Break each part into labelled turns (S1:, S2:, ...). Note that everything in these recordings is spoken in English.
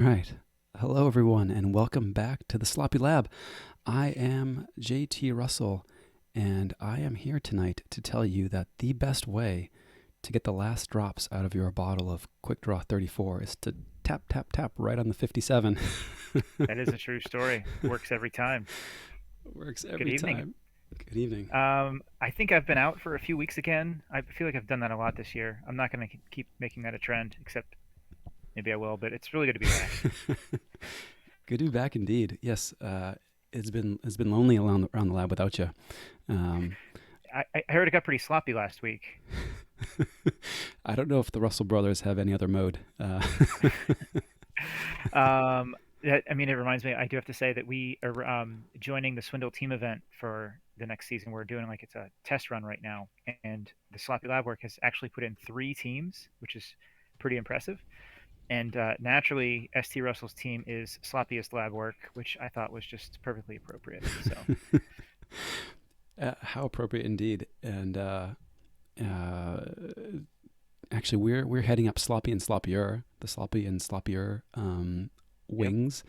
S1: Right. Hello, everyone, and welcome back to the Sloppy Lab. I am JT Russell, and I am here tonight to tell you that the best way to get the last drops out of your bottle of Quick Draw 34 is to tap, tap, tap right on the 57.
S2: That is a true story. Works every time.
S1: Works
S2: Good
S1: every
S2: evening.
S1: time. Good evening.
S2: I think I've been out for a few weeks again. I feel like I've done that a lot this year. I'm not going to keep making that a trend, except maybe I will, but it's really good to be back.
S1: Good to be back indeed. Yes, it's been lonely around the lab without you. Um,
S2: I heard it got pretty sloppy last week.
S1: I don't know if the Russell brothers have any other mode.
S2: It reminds me, I do have to say that we are joining the Swindle team event for the next season. We're doing like it's a test run right now, and the Sloppy Lab Work has actually put in three teams, which is pretty impressive. And naturally, ST Russell's team is sloppiest lab work, which I thought was just perfectly appropriate. So
S1: How appropriate indeed. And uh, actually, we're heading up Sloppy and Sloppier, the Sloppy and Sloppier
S2: yep.
S1: wings,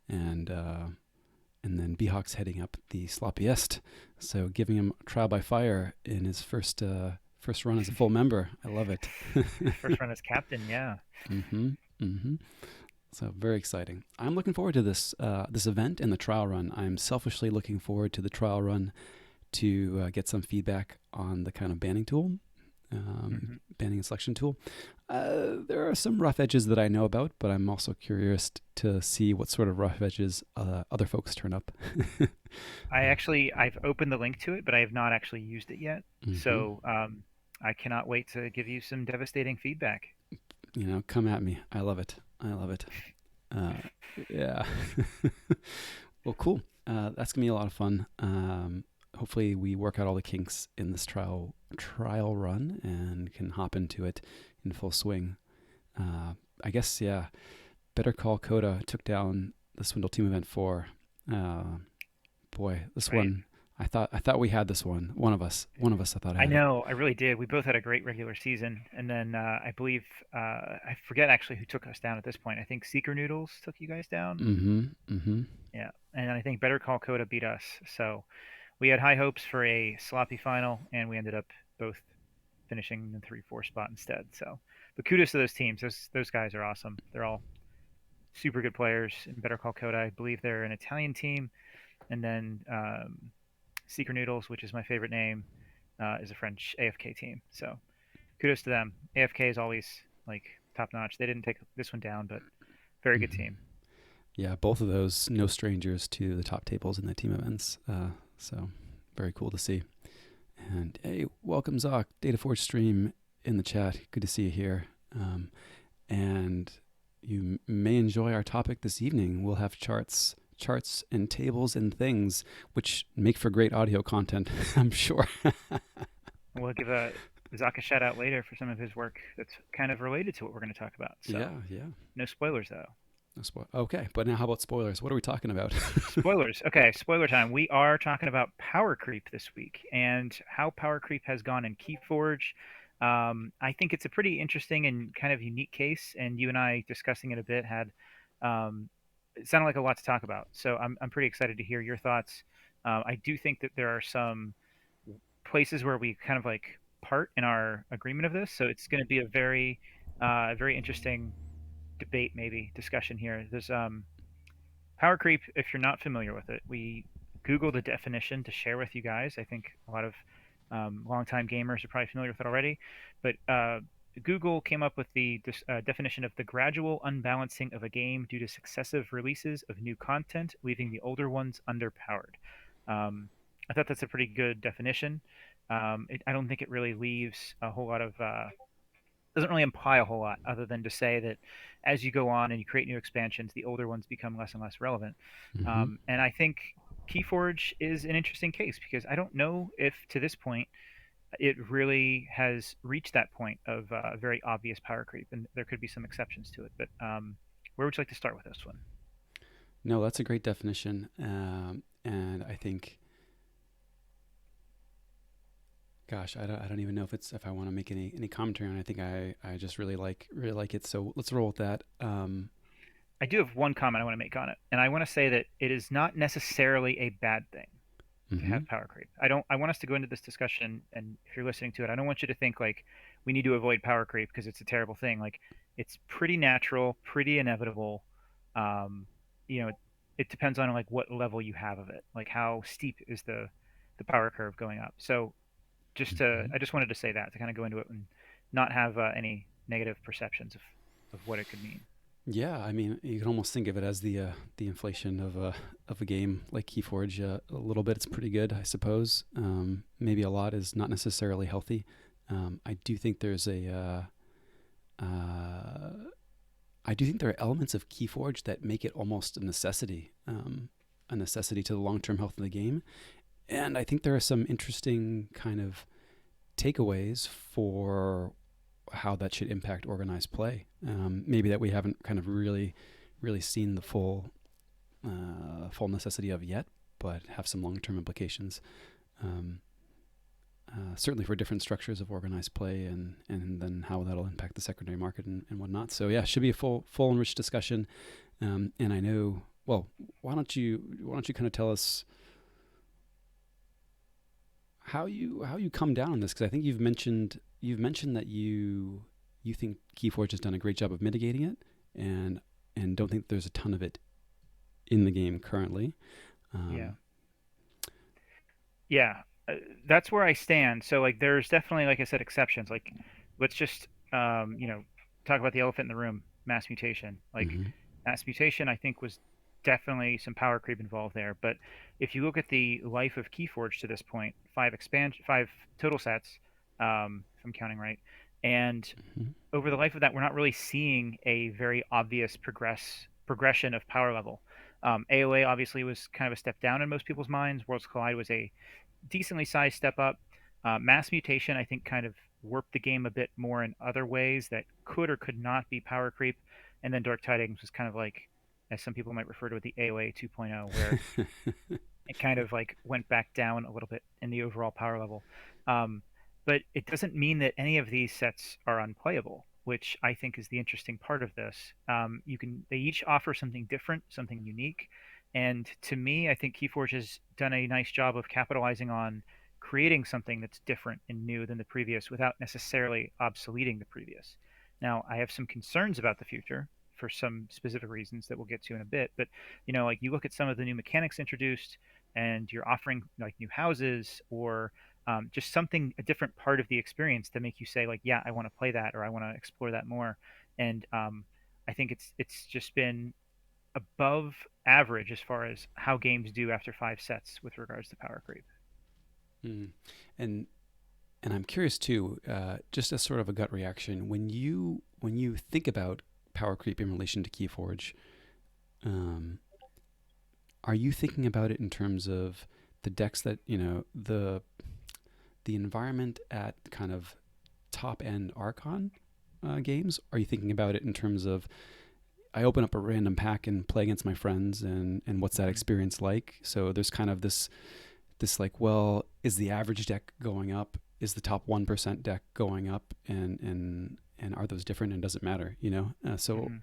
S1: and uh, and then Behawk's heading up the Sloppiest. So giving him trial by fire in his first run as a full member. I love it.
S2: First run as captain, yeah.
S1: Mm-hmm. Mm-hmm. So very exciting. I'm looking forward to this event and the trial run. I'm selfishly looking forward to the trial run to get some feedback on the kind of banning tool,
S2: hmm
S1: banning and selection tool. There are some rough edges that I know about, but I'm also curious to see what sort of rough edges other folks turn up.
S2: I've opened the link to it, but I have not actually used it yet.
S1: hmm
S2: So I cannot wait to give you some devastating feedback.
S1: Come at me. I love it. I love it. Uh, yeah. Well, cool. That's gonna be a lot of fun. Hopefully, we work out all the kinks in this trial run and can hop into it in full swing. Uh, I guess, yeah. Better Call Coda took down the Swindle Team Event 4. Uh, Boy, this
S2: Right.
S1: one. I thought we had this one. One of us. I thought I
S2: I
S1: had it.
S2: know, I really did. We both had a great regular season, and then I believe I forget actually who took us down at this point. I think Seeker Noodles took you guys down.
S1: Mm-hmm. Mm-hmm.
S2: Yeah, and I think Better Call Coda beat us. So we had high hopes for a sloppy final, and we ended up both finishing in the 3-4 spot instead. So, but kudos to those teams. Those guys are awesome. They're all super good players. In Better Call Coda, I believe they're an Italian team, and then Seeker Noodles, which is my favorite name, is a French AFK team. So kudos to them. AFK is always like top notch. They didn't take this one down, but very good
S1: Mm-hmm.
S2: team.
S1: Yeah, both of those no strangers to the top tables in the team events. So very cool to see. And hey, welcome Zoc, Data Forge stream in the chat. Good to see you here. And you may enjoy our topic this evening. We'll have charts and tables and things, which make for great audio content, I'm sure.
S2: We'll give a Zaka shout out later for some of his work that's kind of related to what we're going to talk about. So
S1: Yeah, yeah.
S2: no spoilers though.
S1: No okay, but now how about spoilers? What are we talking about?
S2: Spoilers. Okay, spoiler time. We are talking about power creep this week and how power creep has gone in KeyForge. I think it's a pretty interesting and kind of unique case, and you and I discussing it a bit had it sounded like a lot to talk about. So I'm pretty excited to hear your thoughts. I do think that there are some places where we kind of like part in our agreement of this, so it's going to be a very interesting debate, maybe discussion here. There's Power creep, if you're not familiar with it, we Googled a definition to share with you guys. I think a lot of longtime gamers are probably familiar with it already, but Google came up with the definition of the gradual unbalancing of a game due to successive releases of new content, leaving the older ones underpowered. Um, I thought that's a pretty good definition. I don't think it really leaves a whole lot of doesn't really imply a whole lot other than to say that as you go on and you create new expansions, the older ones become less and less relevant.
S1: Mm-hmm.
S2: And I think Keyforge is an interesting case because I don't know if to this point it really has reached that point of very obvious power creep, and there could be some exceptions to it. But where would you like to start with this one?
S1: No, that's a great definition, and I think, gosh, I don't even know if I want to make any commentary on it. I think I just really like it. So let's roll with that.
S2: I do have one comment I want to make on it, and I want to say that it is not necessarily a bad thing to
S1: Mm-hmm.
S2: have power creep. I don't. I want us to go into this discussion, and if you're listening to it, I don't want you to think like we need to avoid power creep because it's a terrible thing. Like it's pretty natural, pretty inevitable. Um, you know, it depends on like what level you have of it, like how steep is the power curve going up. So
S1: Mm-hmm.
S2: I just wanted to say that to kind of go into it and not have any negative perceptions of what it could mean.
S1: Yeah, I mean, you can almost think of it as the inflation of a game like KeyForge. A little bit, it's pretty good, I suppose. Maybe a lot is not necessarily healthy. I do think there's uh, I do think there are elements of KeyForge that make it almost a necessity to the long-term health of the game. And I think there are some interesting kind of takeaways for how that should impact organized play. Maybe that we haven't kind of really seen the full necessity of yet, but have some long-term implications. Um, Certainly for different structures of organized play, and then how that'll impact the secondary market and whatnot. So yeah, should be a full and rich discussion. And I know, well, why don't you kind of tell us how you come down on this? Because I think you've mentioned that you think KeyForge has done a great job of mitigating it, and don't think there's a ton of it in the game currently.
S2: Yeah.
S1: Um,
S2: Yeah, uh, that's where I stand. So like, there's definitely, like I said, exceptions. Like, let's just talk about the elephant in the room, mass mutation. Like,
S1: mhm,
S2: mass mutation, I think was definitely some power creep involved there. But if you look at the life of KeyForge to this point, five total sets, if I'm counting right, and
S1: mhm,
S2: over the life of that, we're not really seeing a very obvious progression of power level. AOA obviously was kind of a step down in most people's minds. Worlds Collide was a decently sized step up. Mass mutation, I think, kind of warped the game a bit more in other ways that could or could not be power creep. And then Dark Tidings was kind of like, as some people might refer to it, the AOA 2.0, where it kind of like went back down a little bit in the overall power level. Um, but it doesn't mean that any of these sets are unplayable, which I think is the interesting part of this. They each offer something different, something unique, and to me, I think KeyForge has done a nice job of capitalizing on creating something that's different and new than the previous without necessarily obsoleting the previous. Now, I have some concerns about the future for some specific reasons that we'll get to in a bit, but like you look at some of the new mechanics introduced and you're offering like new houses or just something, a different part of the experience to make you say like, yeah, I want to play that or I want to explore that more. And I think it's just been above average as far as how games do after 5 sets with regards to power creep.
S1: mm. And I'm curious too, just as sort of a gut reaction, when you think about power creep in relation to KeyForge, um, are you thinking about it in terms of the decks that the environment at kind of top end Archon games? Are you thinking about it in terms of I open up a random pack and play against my friends, and what's that
S2: Mhm.
S1: experience like? So there's kind of this like, well, is the average deck going up? Is the top 1% deck going up? And are those different? And does it matter? So
S2: Mhm.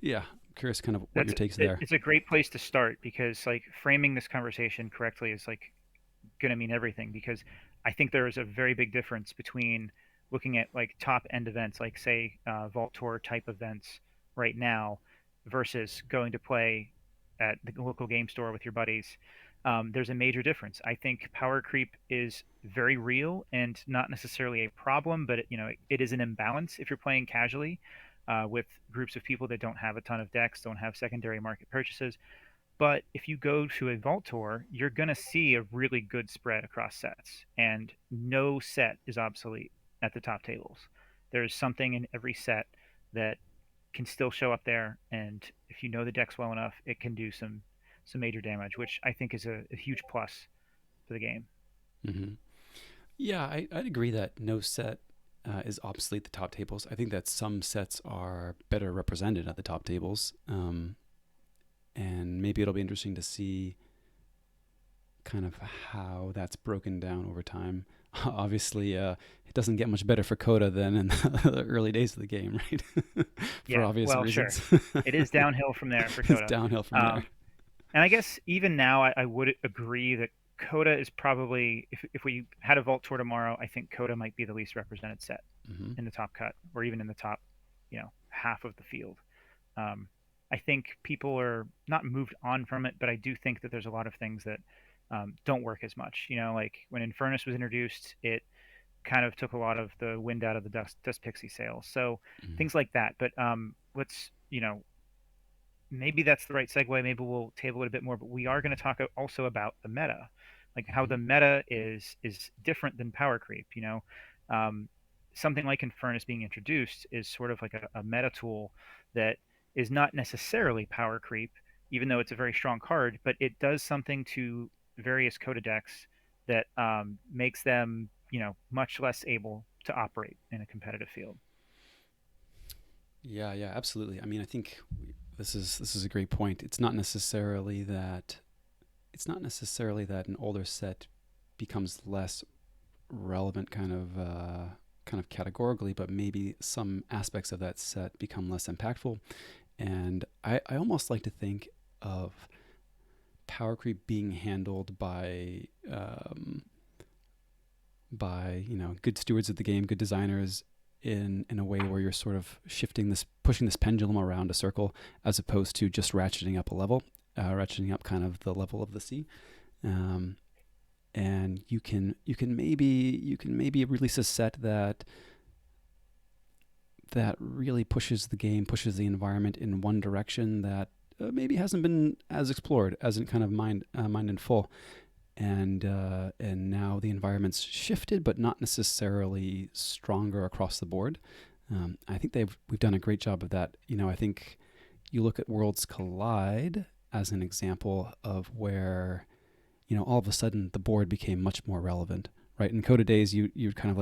S1: yeah, I'm curious kind of what
S2: That's
S1: your takes
S2: it,
S1: there.
S2: it's a great place to start because like framing this conversation correctly is like going to mean everything because I think there is a very big difference between looking at like top end events, like say Vault Tour type events right now, versus going to play at the local game store with your buddies. There's a major difference. I think power creep is very real and not necessarily a problem, but it is an imbalance if you're playing casually with groups of people that don't have a ton of decks, don't have secondary market purchases. But if you go to a vault tour, you're going to see a really good spread across sets, and no set is obsolete at the top tables. There's something in every set that can still show up there, and if you know the decks well enough, it can do some major damage, which I think is a huge plus for the game.
S1: Hmm. Yeah, I'd agree that no set is obsolete at the top tables. I think that some sets are better represented at the top tables. And maybe it'll be interesting to see kind of how that's broken down over time. obviously, it doesn't get much better for Coda than in the early days of the game, right? For
S2: Yeah,
S1: obvious
S2: well, sure.
S1: reasons.
S2: It is downhill from there for
S1: It's
S2: Coda.
S1: downhill from there.
S2: Um, and I guess even now, I would agree that Coda is probably, if we had a Vault Tour tomorrow, I think Coda might be the least represented set
S1: Hmm.
S2: in the top cut, or even in the top, half of the field. Um, I think people are not moved on from it, but I do think that there's a lot of things that don't work as much. Like when Infernus was introduced, it kind of took a lot of the wind out of the Dust Pixie sails. So
S1: Hmm.
S2: things like that. But let's, maybe that's the right segue. Maybe we'll table it a bit more, but we are going to talk also about the meta, like how
S1: Hmm.
S2: the meta is different than power creep. Um, Something like Infernus being introduced is sort of like a meta tool that is not necessarily power creep, even though it's a very strong card, but it does something to various Coda decks that makes them, much less able to operate in a competitive field.
S1: Yeah, yeah, absolutely. I mean, I think this is a great point. It's not necessarily that an older set becomes less relevant, kind of categorically, but maybe some aspects of that set become less impactful. And I almost like to think of power creep being handled by good stewards of the game, good designers, in a way where you're sort of pushing this pendulum around a circle, as opposed to just ratcheting up a level, ratcheting up kind of the level of the sea. Um, and you can maybe release a set that really pushes the game, pushes the environment in one direction that maybe hasn't been as explored, as in kind of mind in full. And now the environment's shifted, but not necessarily stronger across the board. I think we've done a great job of that. I think you look at Worlds Collide as an example of where all of a sudden the board became much more relevant. Right, in Coda days, you're kind of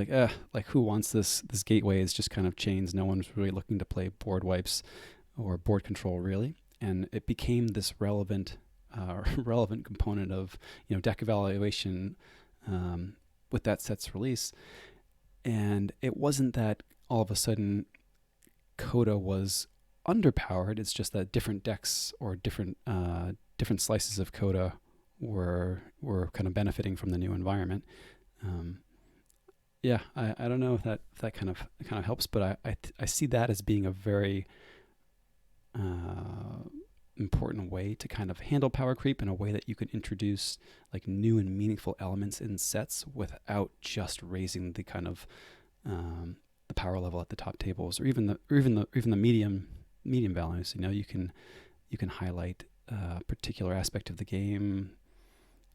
S1: like who wants this? This gateway is just kind of chains. No one's really looking to play board wipes or board control really, and it became this relevant component of deck evaluation with that set's release. And it wasn't that all of a sudden Coda was underpowered. It's just that different decks or different slices of Coda were kind of benefiting from the new environment. Um, yeah, I don't know if that kind of helps, but I see that as being a very uh, important way to kind of handle power creep in a way that you can introduce like new and meaningful elements in sets without just raising the kind of the power level at the top tables, or even the medium values. You can highlight a particular aspect of the game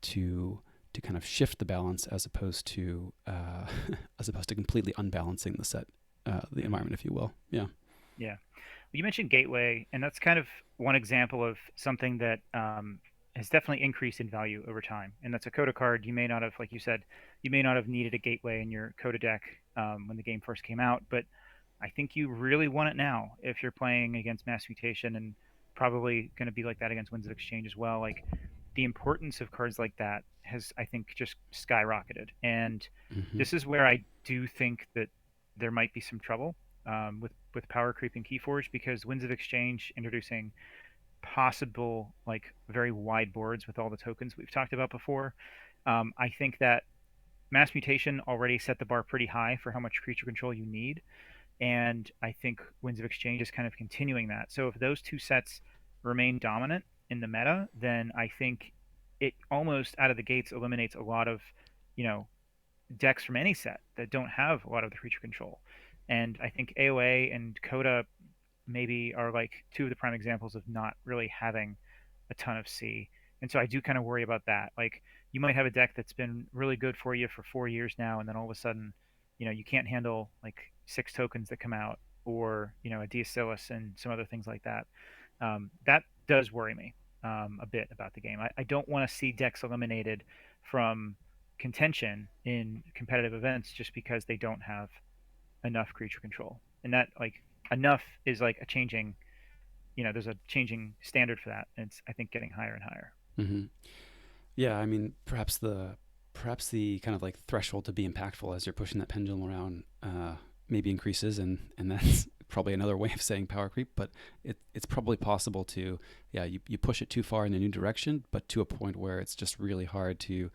S1: to kind of shift the balance, as opposed to as opposed to completely unbalancing the
S2: Mhm.
S1: environment, if you will. Yeah.
S2: Yeah. You mentioned Gateway, and that's kind of one example of something that has definitely increased in value over time. And that's a Coda card. You may not have, like you said, you may not have needed a Gateway in your Coda deck when the game first came out, but I think you really want it now if you're playing against Mass Mutation, and probably going to be like that against Winds of Exchange as well. Like the importance of cards like that has, I think, just skyrocketed. And
S1: Hmm.
S2: this is where I do think that there might be some trouble with power creep and KeyForge, because Winds of Exchange introducing possible like very wide boards with all the tokens we've talked about before. I think that Mass Mutation already set the bar pretty high for how much creature control you need, and I think Winds of Exchange is kind of continuing that. So if those two sets remain dominant in the meta, then I think it almost out of the gates eliminates a lot of, you know, decks from any set that don't have a lot of the creature control. And I think AOA and Coda maybe are like two of the prime examples of not really having a ton of C. And so I do kind of worry about that. Like you might have a deck that's been really good for you for 4 years now, and then all of a sudden, you can't handle like six tokens that come out, or a Deocelis and some other things like that. That does worry me a bit about the game. I don't want to see decks eliminated from contention in competitive events just because they don't have enough creature control. And that like enough is like a changing, there's a changing standard for that. And it's I think getting higher and higher.
S1: Hmm. Yeah, I mean, perhaps the kind of like threshold to be impactful as you're pushing that pendulum around maybe increases, and that's probably another way of saying power creep. But it's probably possible to, yeah, you push it too far in a new direction, but to a point where it's just really hard to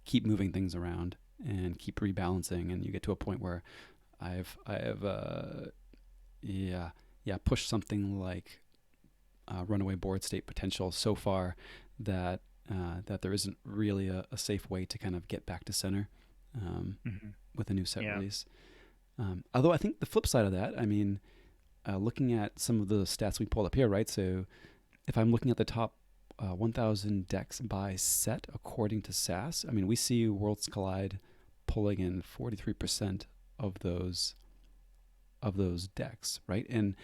S1: keep moving things around and keep rebalancing, and you get to a point where I've yeah, pushed something like runaway board state potential so far that that there isn't really a safe way to kind of get back to center
S2: Hmm.
S1: with a new set
S2: Yeah.
S1: release. Although I think the flip side of that, I mean, looking at some of the stats we pulled up here, right? So if I'm looking at the top 1,000 decks by set according to SAS, I mean, we see Worlds Collide pulling in 43% of those decks, right? And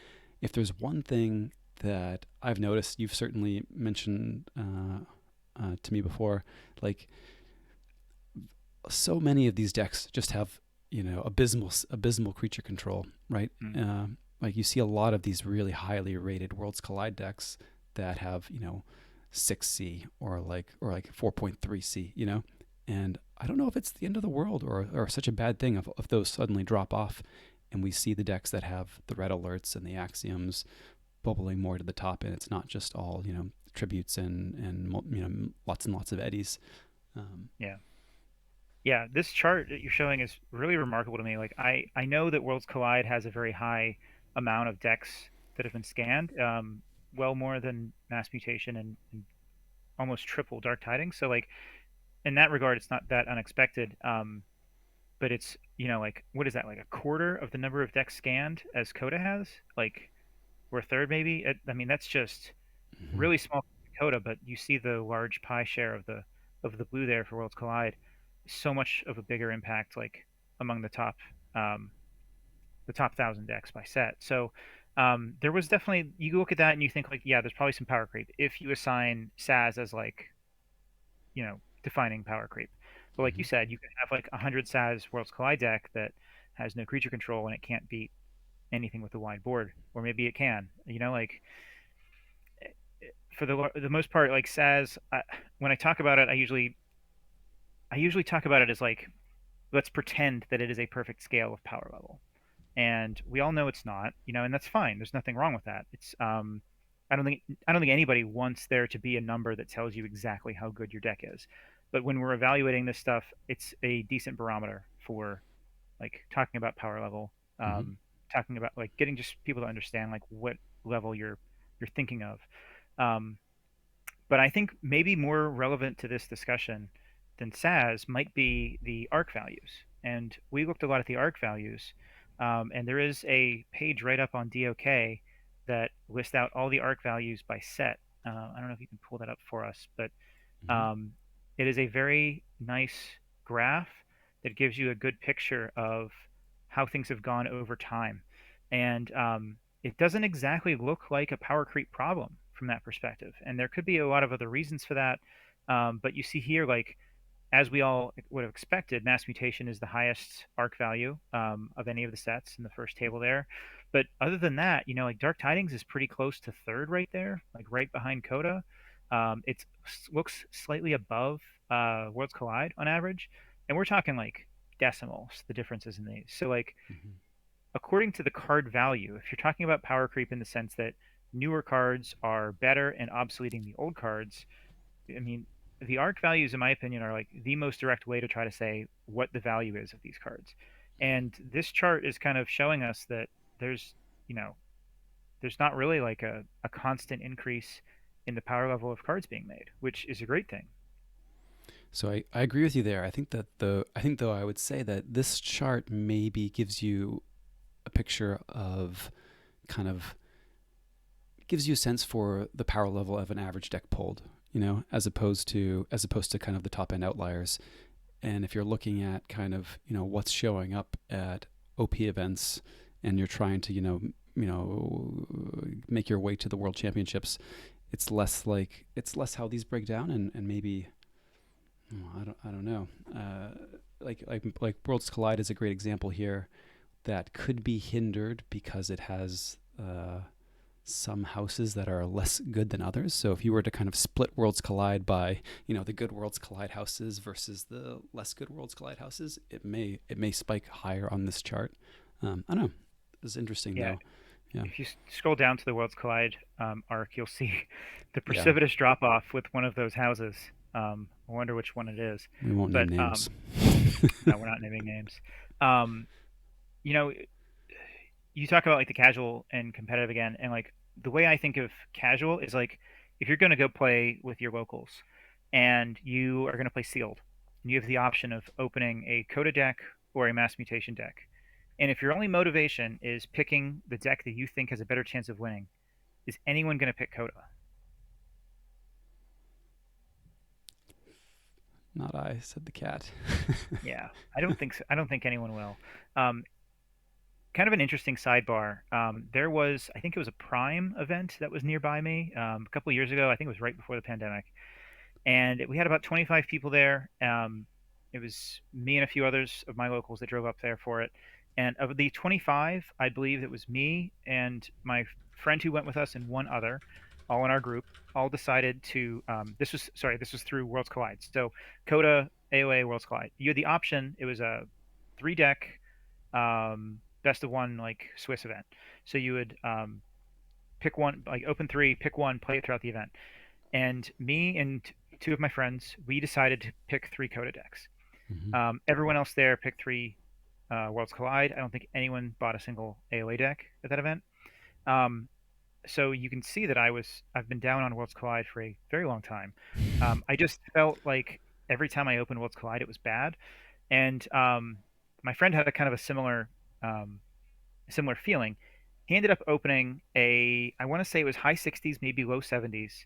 S1: if there's one thing that I've noticed, you've certainly mentioned to me before, like so many of these decks just have abysmal creature control, right?
S2: Mm.
S1: Like you see a lot of these really highly rated Worlds Collide decks that have 6C or like 4.3C, and I don't know if it's the end of the world or such a bad thing if those suddenly drop off, and we see the decks that have the red alerts and the axioms bubbling more to the top, and it's not just all tributes and lots and lots of eddies. Um,
S2: Yeah. Yeah, this chart that you're showing is really remarkable to me. Like I know that Worlds Collide has a very high amount of decks that have been scanned, well more than Mass Mutation and almost triple Dark Tidings. So like in that regard, it's not that unexpected. But it's like what is that, like a quarter of the number of decks scanned as Coda has? Like we're a third maybe. I mean that's just
S1: mhm,
S2: really small Coda, but you see the large pie share of the blue there for Worlds Collide. So much of a bigger impact, like among um, the top 1,000 decks by set. So there was definitely, you look at that and you think like, yeah, there's probably some power creep if you assign SAS as like defining power creep. But like you
S1: mhm,
S2: said, you can have like 100 SAS Worlds Collide deck that has no creature control and it can't beat anything with a wide board, or maybe it can. Like for the most part, like SAS, when I talk about it, I usually talk about it as like, let's pretend that it is a perfect scale of power level, and we all know it's not, and that's fine. There's nothing wrong with that. It's I don't think anybody wants there to be a number that tells you exactly how good your deck is, but when we're evaluating this stuff, it's a decent barometer for like talking about power level,
S1: mhm.
S2: um, talking about like getting just people to understand like what level you're thinking of. Um, but I think maybe more relevant to this discussion than SAS might be the arc values. And we looked a lot at the arc values, and there is a page right up on DOK that lists out all the arc values by set. I don't know if you can pull that up for us, but
S1: Mhm.
S2: um, it is a very nice graph that gives you a good picture of how things have gone over time. And it doesn't exactly look like a power creep problem from that perspective. And there could be a lot of other reasons for that. But you see here, like, as we all would have expected, mass mutation is the highest arc value of any of the sets in the first table there. But other than that, like Dark Tidings is pretty close to third right there, like right behind Coda. It looks slightly above Worlds Collide on average, and we're talking like decimals, the differences in these. So like
S1: Mhm.
S2: according to the card value, if you're talking about power creep in the sense that newer cards are better and obsoleting the old cards, I mean, the arc values, in my opinion, are like the most direct way to try to say what the value is of these cards. And this chart is kind of showing us that there's, you know, there's not really like a constant increase in the power level of cards being made, which is a great thing.
S1: So I agree with you there. I think though I would say that this chart maybe gives you a picture of kind of gives you a sense for the power level of an average deck pulled, as opposed to kind of the top end outliers. And if you're looking at kind of what's showing up at OP events, and you're trying to make your way to the World Championships, it's less how these break down, and maybe I don't know. Like Worlds Collide is a great example here that could be hindered because it has some houses that are less good than others. So if you were to kind of split Worlds Collide by, the good Worlds Collide houses versus the less good Worlds Collide houses, it may spike higher on this chart. I don't know. It's interesting
S2: Yeah,
S1: though. Yeah.
S2: if you scroll down to the Worlds Collide arc, you'll see the
S1: Yeah.
S2: precipitous drop off with one of those houses. I wonder which one it is,
S1: We won't name
S2: but
S1: names.
S2: no, we're not naming names. Um, you know, you talk about like the casual and competitive again, and like the way I think of casual is like if you're going to go play with your locals and you are going to play sealed, and you have the option of opening a Coda deck or a mass mutation deck. And if your only motivation is picking the deck that you think has a better chance of winning, is anyone going to pick Coda?
S1: Not I, said the cat.
S2: Yeah, I don't think so. I don't think anyone will. Um, Kind of an interesting sidebar. There was, I think it was a Prime event that was nearby me a couple of years ago. I think it was right before the pandemic, and we had about 25 people there. It was me and a few others of my locals that drove up there for it. And of the 25, I believe it was me and my friend who went with us and one other, all in our group, all decided to. This was through Worlds Collide. So Coda, AOA, Worlds Collide. You had the option. It was a three deck best of one like Swiss event. So you would pick one, like open three, pick one, play it throughout the event. And me and two of my friends, we decided to pick three Coda decks.
S1: Mm-hmm.
S2: Everyone else there picked three Worlds Collide. I don't think anyone bought a single AOA deck at that event. Um, so you can see that I've been down on Worlds Collide for a very long time. I just felt like every time I opened Worlds Collide, it was bad. And my friend had a kind of a um, similar feeling. He ended up opening I want to say it was high 60s, maybe low 70s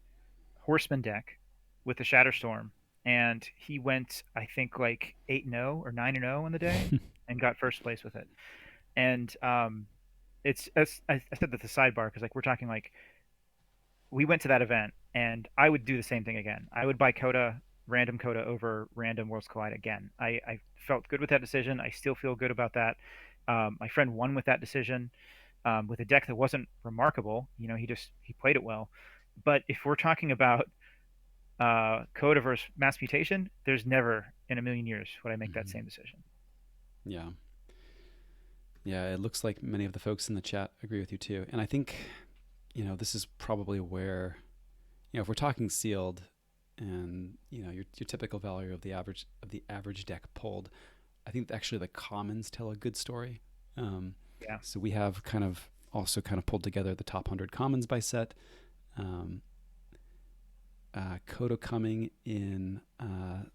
S2: Horseman deck with the Shatterstorm, and he went, I think, like 8-0 or 9-0 on the day, and got first place with it. And I said that the sidebar because like we're talking like we went to that event, and I would do the same thing again. I would buy Coda, random Coda over random Worlds Collide again. I felt good with that decision. I still feel good about that. My friend won with that decision with a deck that wasn't remarkable. He played it well. But if we're talking about Coda versus Mass Mutation, there's never in a million years would I make that
S1: Mm-hmm.
S2: same decision.
S1: Yeah. Yeah, it looks like many of the folks in the chat agree with you too. And I think, this is probably where, if we're talking sealed and, your typical value of the average deck pulled, I think actually the commons tell a good story. Um,
S2: Yeah,
S1: so we have kind of pulled together the top 100 commons by set. Um, Kodo coming in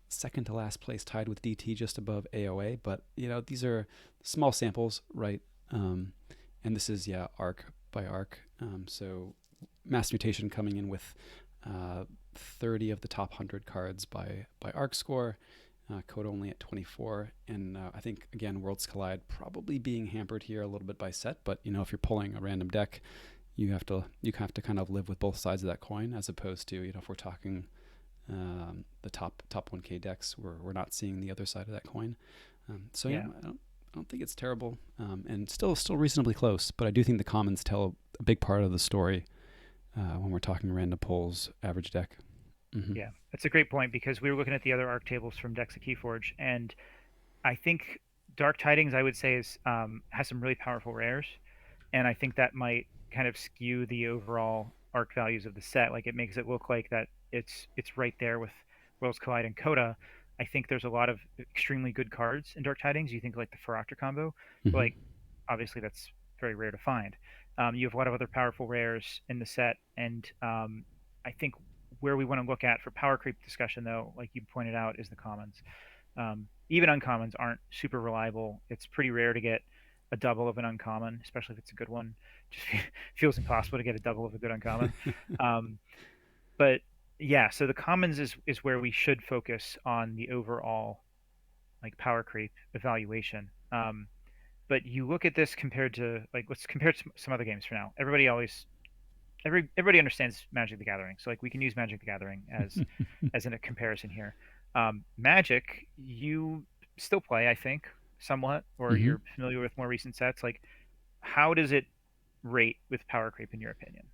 S1: second to last place, tied with DT just above AOA. But these are small samples, right? And this is arc by arc. So Mass Mutation coming in with 30 of the top 100 cards by arc score. Code only at 24, and I think again Worlds Collide probably being hampered here a little bit by set. But if you're pulling a random deck, you have to kind of live with both sides of that coin, as opposed to if we're talking the top 1K decks, we're not seeing the other side of that coin. So
S2: yeah,
S1: I don't think it's terrible, and still reasonably close. But I do think the commons tell a big part of the story when we're talking random pulls, average deck. Mm-hmm.
S2: yeah. That's a great point because we were looking at the other arc tables from decks at KeyForge, and I think Dark Tidings, I would say, is has some really powerful rares, and I think that might kind of skew the overall arc values of the set. Like it makes it look like that it's right there with Worlds Collide and Coda. I think there's a lot of extremely good cards in Dark Tidings. You think like the Feroctor combo, but
S1: Mm-hmm.
S2: like obviously that's very rare to find. You have a lot of other powerful rares in the set, and I think where we want to look at for power creep discussion, though, like you pointed out, is the commons. Even uncommons aren't super reliable. It's pretty rare to get a double of an uncommon, especially if it's a good one. Just feels impossible to get a double of a good uncommon. Um, but yeah, so the commons is where we should focus on the overall like power creep evaluation. But you look at this compared to like let's compare it to some other games for now. Everybody understands Magic the Gathering, so like we can use Magic the Gathering as in a comparison here. Magic, you still play, I think, somewhat, or
S1: Mm-hmm.
S2: you're familiar with more recent sets. Like, how does it rate with power creep in your opinion?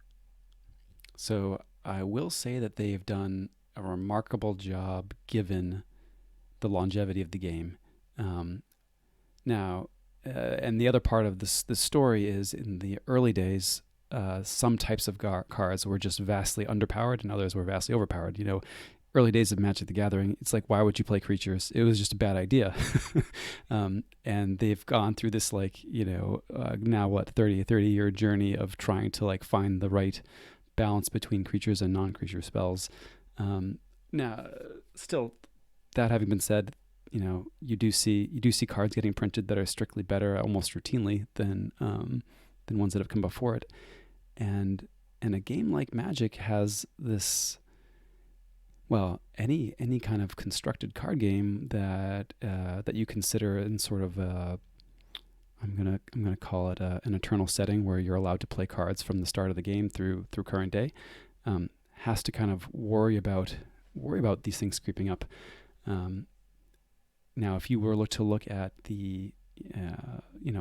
S1: So I will say that they've done a remarkable job given the longevity of the game. Um, now, and the other part of this story is in the early days, some types of cards were just vastly underpowered and others were vastly overpowered. Early days of Magic the Gathering, it's like, why would you play creatures? It was just a bad idea. And they've gone through this, like, now what, 30-year journey of trying to like find the right balance between creatures and non-creature spells. Now, still, that having been said, you do see cards getting printed that are strictly better almost routinely than ones that have come before it. And a game like Magic has this, well, any kind of constructed card game that you consider in sort of I'm gonna call it an eternal setting where you're allowed to play cards from the start of the game through current day, has to kind of worry about these things creeping up. Um, Now, if you were to look at a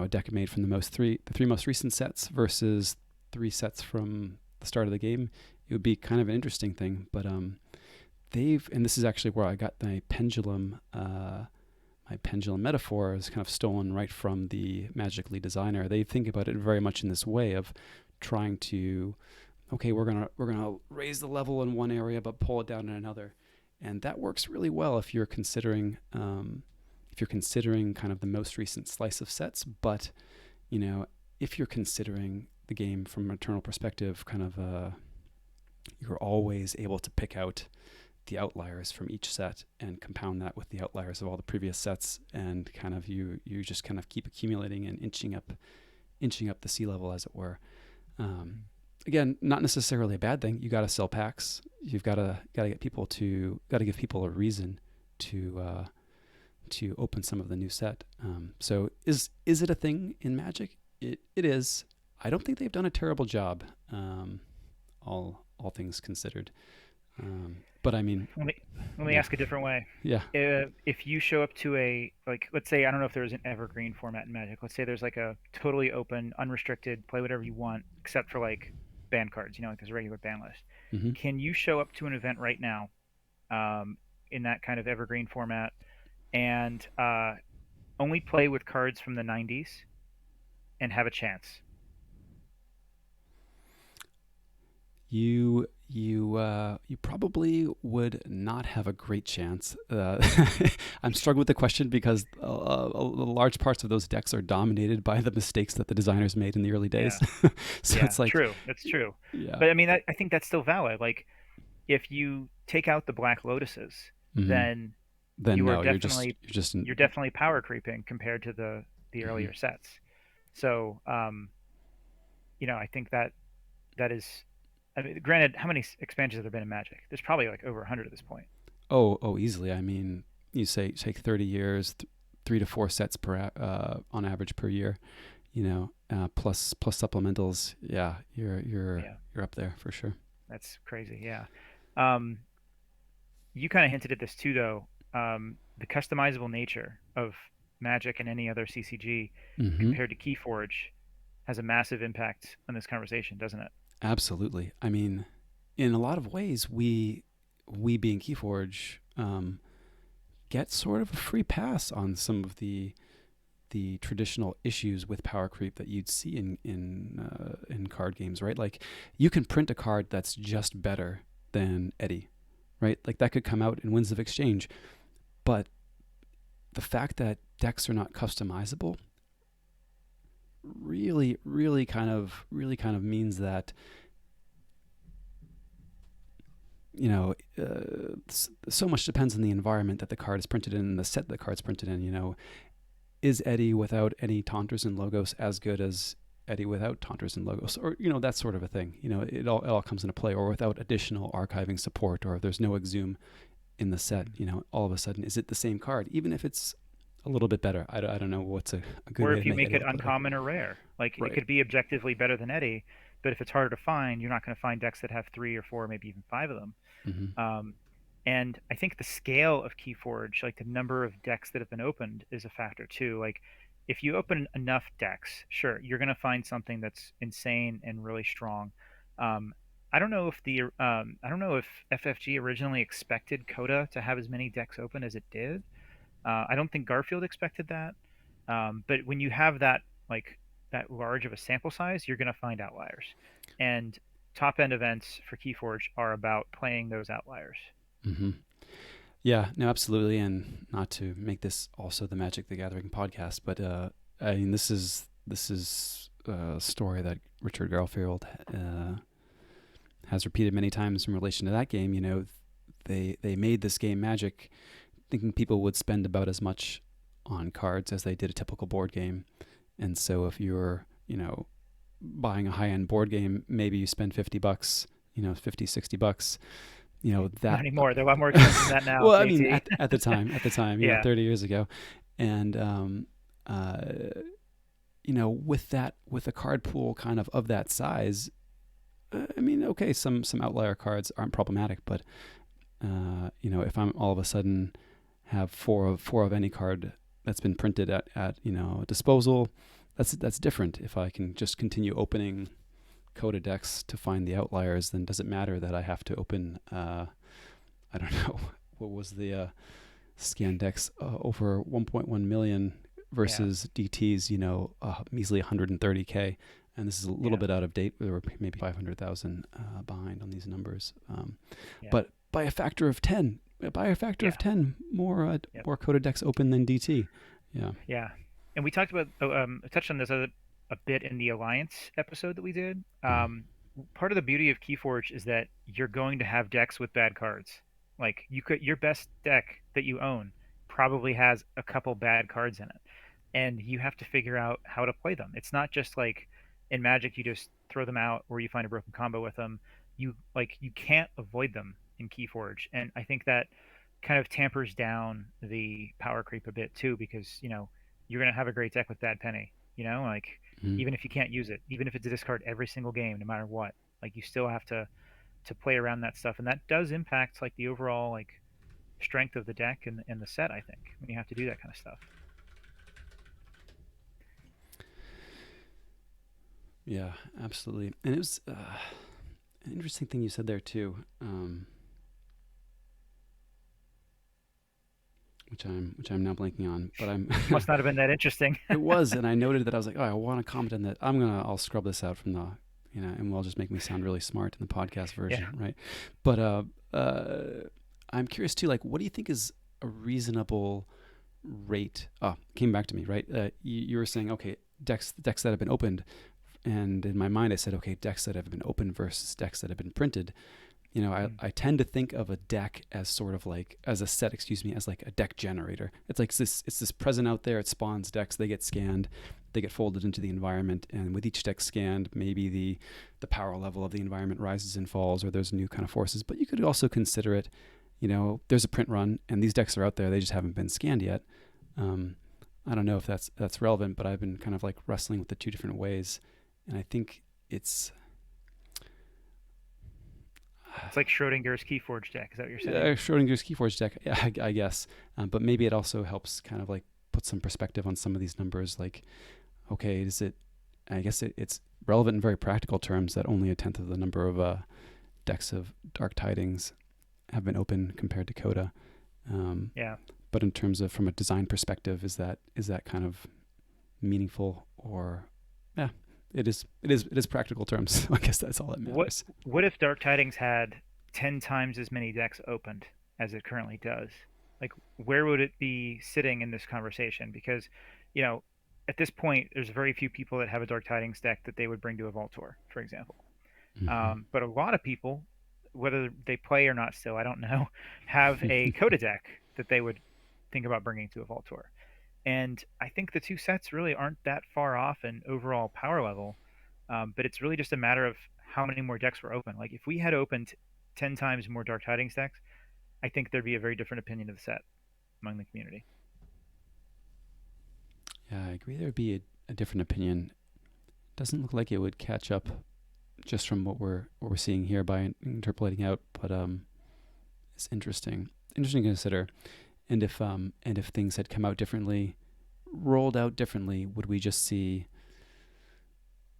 S1: deck made from the three most recent sets versus three sets from the start of the game, it would be kind of an interesting thing. But and this is actually where I got my pendulum metaphor is kind of stolen right from the Magic lead designer. They think about it very much in this way of trying to, okay, we're gonna raise the level in one area but pull it down in another, and that works really well if you're considering kind of the most recent slice of sets. But if you're considering the game from an eternal perspective, kind of you're always able to pick out the outliers from each set and compound that with the outliers of all the previous sets, and kind of you just kind of keep accumulating and inching up the sea level, as it were. Um, Again, not necessarily a bad thing. You got to sell packs. You've got to give people a reason to open some of the new set. So is it a thing in Magic? It is. I don't think they've done a terrible job, all things considered. But I mean,
S2: Let me
S1: yeah,
S2: ask a different way.
S1: yeah.
S2: If you show up to let's say, I don't know if there's an evergreen format in Magic. Let's say there's like a totally open, unrestricted, play whatever you want, except for like ban cards, like there's a regular ban list.
S1: Hmm.
S2: Can you show up to an event right now, um, in that kind of evergreen format, and only play with cards from the 90s and have a chance?
S1: You probably would not have a great chance. I'm struggling with the question because large parts of those decks are dominated by the mistakes that the designers made in the early days.
S2: Yeah,
S1: So
S2: yeah,
S1: it's like,
S2: true. That's true.
S1: yeah.
S2: But I mean, I think that's still valid. Like, if you take out the Black Lotuses,
S1: Hmm.
S2: then
S1: Then
S2: you are
S1: no, you're just
S2: definitely
S1: you're just
S2: you're definitely power creeping compared to the
S1: mhm.
S2: earlier sets. So, I think that is. I mean, granted, how many expansions have there been in Magic? There's probably like over 100 at this point.
S1: Oh, easily. I mean, you say take 30 years, 3 to 4 sets on average per year. Plus supplementals. Yeah,
S2: Yeah,
S1: you're up there for sure.
S2: that's crazy. Yeah. Um, you kind of hinted at this too, though. The customizable nature of Magic and any other CCG
S1: Hmm.
S2: compared to KeyForge has a massive impact on this conversation, doesn't it?
S1: Absolutely. I mean, in a lot of ways, we being KeyForge, get sort of a free pass on some of the traditional issues with power creep that you'd see in card games, right? Like, you can print a card that's just better than Eddie, right? Like, that could come out in Winds of Exchange, but the fact that decks are not customizable really kind of means that so much depends on the environment that the card is printed in and the set the card's printed in. Is Eddie without any Taunters and Logos as good as Eddie without Taunters and Logos, or that sort of a thing? It all comes into play. Or without additional archiving support, or if there's no Exhume in the set,
S2: Mhm.
S1: all of a sudden, is it the same card, even if it's a little bit better? I don't know what's a good
S2: Or
S1: way
S2: if
S1: to
S2: you
S1: make
S2: make
S1: Eddie
S2: it
S1: look better.
S2: uncommon or rare, like it
S1: Right.
S2: could be objectively better than Eddie, but if it's harder to find, you're not going to find decks that have three or four, maybe even five of them.
S1: Hmm.
S2: Um, and I think the scale of KeyForge, like the number of decks that have been opened, is a factor too. Like, if you open enough decks, sure, you're going to find something that's insane and really strong. Um, I don't know if I don't know if FFG originally expected Coda to have as many decks open as it did. I don't think Garfield expected that. But when you have like that large of a sample size, you're going to find outliers. And top end events for KeyForge are about playing those outliers.
S1: Mm-hmm. Yeah, no, absolutely. And not to make this also the Magic the Gathering podcast, but I mean, this is a story that Richard Garfield has repeated many times in relation to that game. You know, they made this game Magic thinking people would spend about as much on cards as they did a typical board game. And so if you're, buying a high-end board game, maybe you spend $50, 50, $60,
S2: Not
S1: that,
S2: anymore. They're a lot more expensive than that now,
S1: well, I mean,
S2: JT.
S1: at the time,
S2: Yeah,
S1: 30 years ago. And, uh, with a card pool of that size, I mean, okay, some outlier cards aren't problematic, but, if I'm all of a sudden have four of any card that's been printed at disposal, that's different. If I can just continue opening Coda decks to find the outliers, then does it matter that I have to open I don't know what was the scan decks over 1.1 million
S2: yeah,
S1: versus DT's measly 130k, and this is a little
S2: yeah,
S1: bit out of date. We were maybe 500,000 behind on these numbers,
S2: yeah,
S1: but by a factor of 10,
S2: yeah,
S1: more
S2: yep,
S1: more Coda decks open than DT. Yeah.
S2: yeah. And we touched on this a bit in the Alliance episode that we did.
S1: Mm.
S2: Part of the beauty of KeyForge is that you're going to have decks with bad cards. Like your best deck that you own probably has a couple bad cards in it, and you have to figure out how to play them. It's not just like in Magic you just throw them out or you find a broken combo with them. You can't avoid them in KeyForge, and I think that kind of tampers down the power creep a bit too, because you're gonna have a great deck with bad penny. Like
S1: Mm.
S2: even if you can't use it, even if it's a discard every single game, no matter what, like you still have to play around that stuff, and that does impact like the overall like strength of the deck and the set. I think when you have to do that kind of stuff.
S1: Yeah, absolutely. And it was an interesting thing you said there too, which I'm now blanking on, but I'm
S2: Must not have been that interesting.
S1: it was, and I noted that I was like, oh, I want to comment on that. I'll scrub this out from the, and will just make me sound really smart in the podcast
S2: Yeah.
S1: version, right? But I'm curious too, like, what do you think is a reasonable rate? Oh, came back to me, right? You were saying, okay, decks that have been opened, and in my mind, I said, okay, decks that have been opened versus decks that have been printed.
S2: Mm.
S1: I tend to think of a deck as sort of like, as a set, excuse me, as like a deck generator. It's like it's this present out there. It spawns decks. They get scanned, they get folded into the environment, and with each deck scanned, maybe the power level of the environment rises and falls, or there's new kind of forces. But you could also consider it, there's a print run, and these decks are out there. They just haven't been scanned yet. I don't know if that's relevant, but I've been kind of like wrestling with the two different ways, and I think it's
S2: It's like Schrodinger's Keyforge deck. Is that what you're saying?
S1: Schrodinger's KeyForge deck, yeah, I guess. But maybe it also helps kind of like put some perspective on some of these numbers. Like, okay, I guess it's relevant in very practical terms that only a tenth of the number of decks of Dark Tidings have been open compared to Coda. Um,
S2: Yeah.
S1: but in terms of from a design perspective, is that kind of meaningful, or yeah, it is practical terms. I guess that's all that
S2: What
S1: matters.
S2: what if Dark Tidings had 10 times as many decks opened as it currently does? Like, where would it be sitting in this conversation? Because, you know, at this point, there's very few people that have a Dark Tidings deck that they would bring to a Vault Tour, for example.
S1: Mm-hmm.
S2: But a lot of people, whether they play or not still, I don't know, have a Coda deck that they would think about bringing to a Vault Tour. And I think the two sets really aren't that far off in overall power level, but it's really just a matter of how many more decks were open. Like if we had opened 10 times more Dark Tidings decks, I think there'd be a very different opinion of the set among the community.
S1: Yeah, I agree. There would be a different opinion. Doesn't look like it would catch up just from what we're seeing here by interpolating out, but it's interesting to consider. And if things had come out differently, rolled out differently, would we just see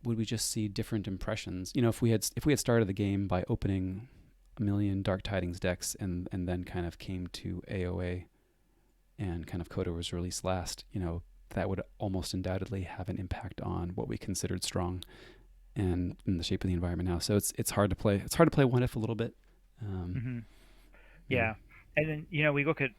S1: would we just see different impressions? If we had started the game by opening a million Dark Tidings decks and then kind of came to AOA and kind of Coda was released last, that would almost undoubtedly have an impact on what we considered strong and in the shape of the environment now. So it's hard to play. It's hard to play What If a little bit. Um,
S2: Hmm.
S1: yeah.
S2: Yeah. And then, we look at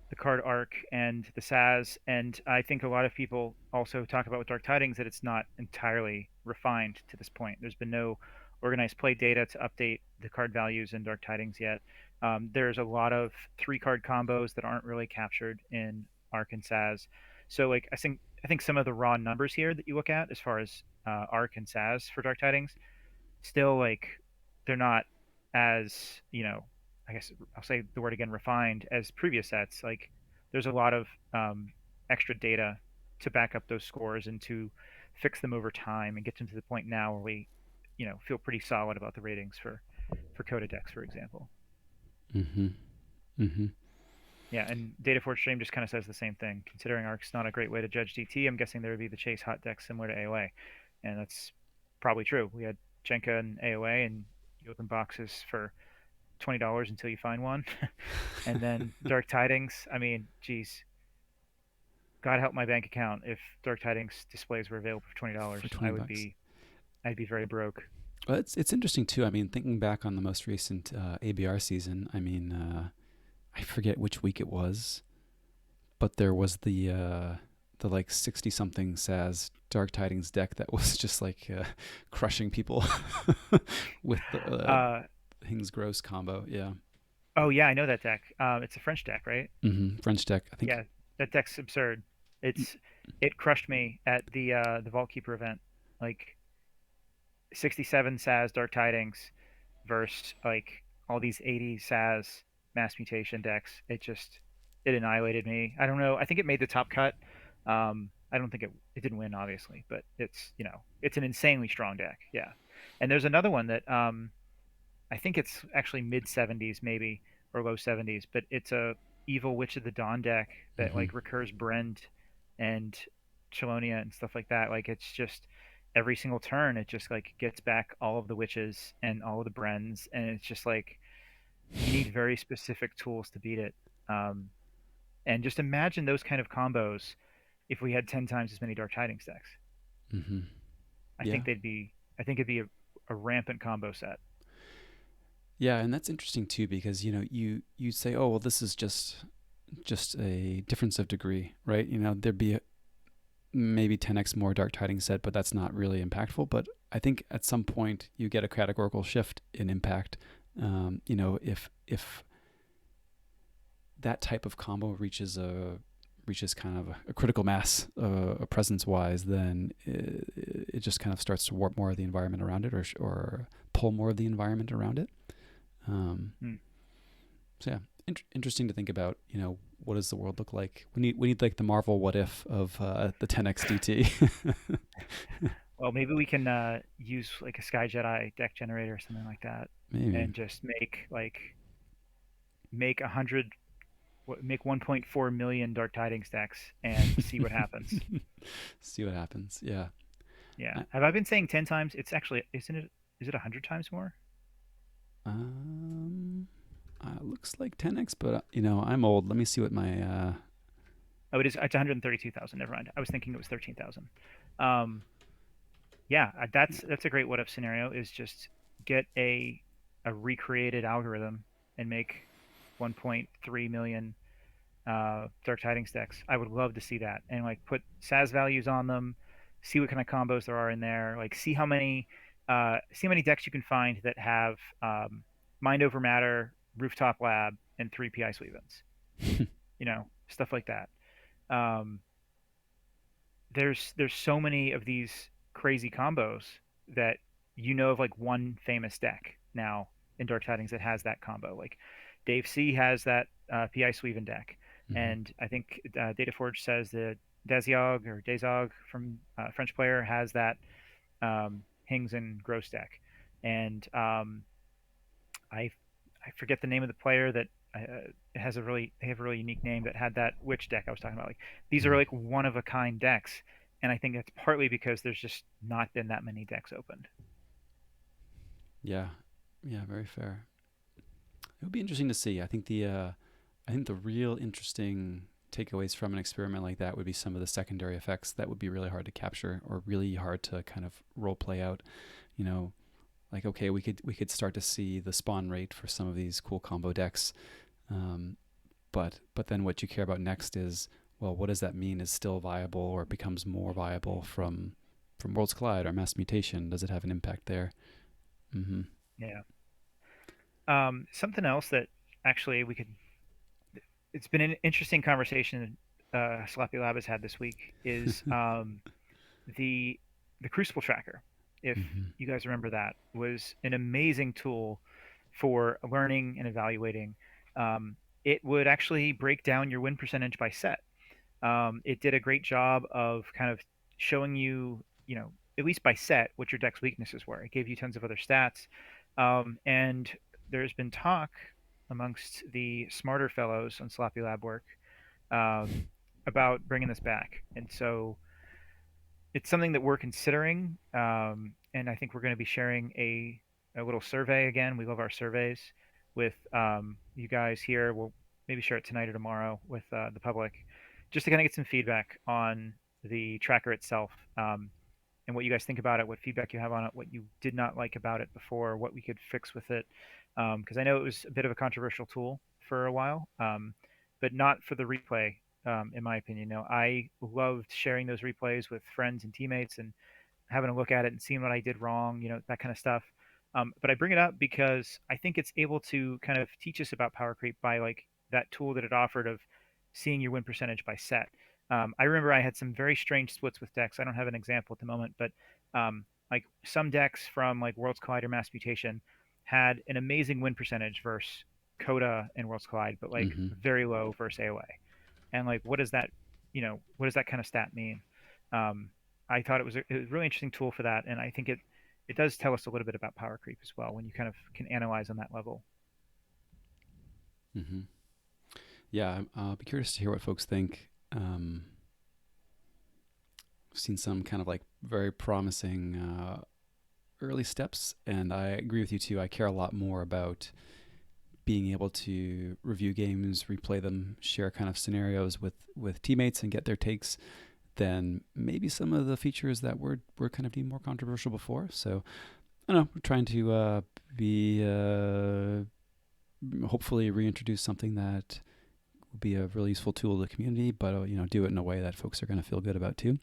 S2: the card arc and the SAS, and I think a lot of people also talk about with Dark Tidings that it's not entirely refined to this point. There's been no organized play data to update the card values in Dark Tidings yet. There's a lot of three card combos that aren't really captured in Arc and SAS. So like I think some of the raw numbers here that you look at as far as Arc and SAS for Dark Tidings still like they're not as I guess I'll say the word again, refined as previous sets. Like there's a lot of extra data to back up those scores and to fix them over time and get them to the point now where we feel pretty solid about the ratings for Coda decks, for example.
S1: Mm-hmm. Mm-hmm.
S2: Yeah, and Dataforce Stream just kind of says the same thing. Considering Arc's not a great way to judge DT, I'm guessing there would be the chase hot decks similar to AOA, and that's probably true. We had Jenka and AOA, and you open boxes for $20 until you find one, and then Dark Tidings. I mean, geez, God help my bank account if Dark Tidings displays were available for $20.
S1: For 20 bucks.
S2: I'd be very broke.
S1: Well, it's interesting too. I mean, thinking back on the most recent ABR season, I mean, I forget which week it was, but there was the like 60 something SAS Dark Tidings deck that was just like crushing people with the
S2: Uh,
S1: Hings Gross combo. Yeah.
S2: oh yeah, I know that deck. It's a French deck, right?
S1: French deck, I think.
S2: Yeah, that deck's absurd. It crushed me at the Vault Keeper event. Like 67 SAS Dark Tidings versus like all these 80 SAS Mass Mutation decks. It annihilated me. I don't know. I think it made the top cut. I don't think it didn't win obviously, but it's an insanely strong deck. Yeah. And there's another one that I think it's actually mid 70s maybe or low 70s, but it's a Evil Witch of the Dawn deck that
S1: Mm-hmm.
S2: like recurs Brend and Chelonia and stuff like that. Like it's just every single turn it just like gets back all of the witches and all of the Brens, and it's just like you need very specific tools to beat it. Um, and just imagine those kind of combos if we had 10 times as many Dark Tidings decks.
S1: Mm-hmm.
S2: I
S1: Yeah.
S2: think I think it'd be a rampant combo set.
S1: Yeah, and that's interesting too because you say, oh well, this is just a difference of degree, right? There'd be maybe 10x more Dark Tidings set, but that's not really impactful. But I think at some point you get a categorical shift in impact. If that type of combo reaches kind of a critical mass, presence wise, then it just kind of starts to warp more of the environment around it, or pull more of the environment around it. Um,
S2: Hmm.
S1: so yeah, interesting to think about. What does the world look like? We need like the Marvel What If of the 10x DT.
S2: Well, maybe we can use like a Sky Jedi deck generator or something like that,
S1: Maybe.
S2: and just make 100, make 1.4 million Dark Tidings decks and see what happens.
S1: See what happens. Yeah.
S2: Yeah.
S1: Uh,
S2: Have I been saying 10 times? It's actually, isn't it? Is it 100 times more?
S1: Um, looks like 10x, but I'm old. Let me see what my
S2: Oh, it is. It's 132,000. Never mind. I was thinking it was 13,000. Um, yeah, that's a great what if scenario. Is just get a recreated algorithm and make 1.3 million Dark Tidings decks. I would love to see that, and like put SAS values on them, see what kind of combos there are in there, like see how many decks you can find that have Mind Over Matter, Rooftop Lab, and three PI Sweepins. Stuff like that. Um, there's so many of these crazy combos that of like one famous deck now in Dark Tidings that has that combo. Like Dave C has that PI Sweven deck,
S1: mhm.
S2: and I think Dataforge says that Desiog from French player has that Hings and Gross deck, and I I forget the name of the player that has a really they have a really unique name that had that witch deck I was talking about. Like these are
S1: Mhm.
S2: like one of a kind decks, and I think that's partly because there's just not been that many decks opened.
S1: Yeah, yeah, very fair. It would be interesting to see. I think the real interesting takeaways from an experiment like that would be some of the secondary effects that would be really hard to capture or really hard to kind of role play out. You know, like okay, we could start to see the spawn rate for some of these cool combo decks, um, but then what you care about next is, well, what does that mean is still viable or becomes more viable from Worlds Collide or Mass Mutation? Does it have an impact there? Mm-hmm.
S2: Yeah. Something else that actually we could. It's been an interesting conversation Sloppy Lab has had this week is the the Crucible Tracker. If
S1: Mm-hmm.
S2: you guys remember, that was an amazing tool for learning and evaluating. Um, it would actually break down your win percentage by set. It did a great job of kind of showing you, at least by set, what your deck's weaknesses were. It gave you tons of other stats, and there's been talk amongst the smarter fellows on Sloppy Lab work um, about bringing this back. And so it's something that we're considering, and I think we're going to be sharing a little survey again. We love our surveys with you guys here. We'll maybe share it tonight or tomorrow with the public, just to kind of get some feedback on the tracker itself, and what you guys think about it, what feedback you have on it, what you did not like about it before, what we could fix with it. Because I know it was a bit of a controversial tool for a while, but not for the replay, in my opinion. I loved sharing those replays with friends and teammates and having a look at it and seeing what I did wrong, that kind of stuff. But I bring it up because I think it's able to kind of teach us about power creep by like that tool that it offered of seeing your win percentage by set. I remember I had some very strange splits with decks. I don't have an example at the moment, but like some decks from like Worlds Collide or Mass Mutation had an amazing win percentage versus Coda and Worlds Collide, but like
S1: Mm-hmm.
S2: very low versus AOA. And like, what does that, what does that kind of stat mean? Um, I thought it was a really interesting tool for that, and I think it does tell us a little bit about power creep as well when you kind of can analyze on that level.
S1: Mm-hmm. Yeah, I'll be curious to hear what folks think. I've seen some kind of like very promising early steps, and I agree with you too. I care a lot more about being able to review games, replay them, share kind of scenarios with teammates, and get their takes than maybe some of the features that were kind of deemed more controversial before. So I don't know. We're trying to be hopefully reintroduce something that will be a really useful tool to the community, but do it in a way that folks are going to feel good about too.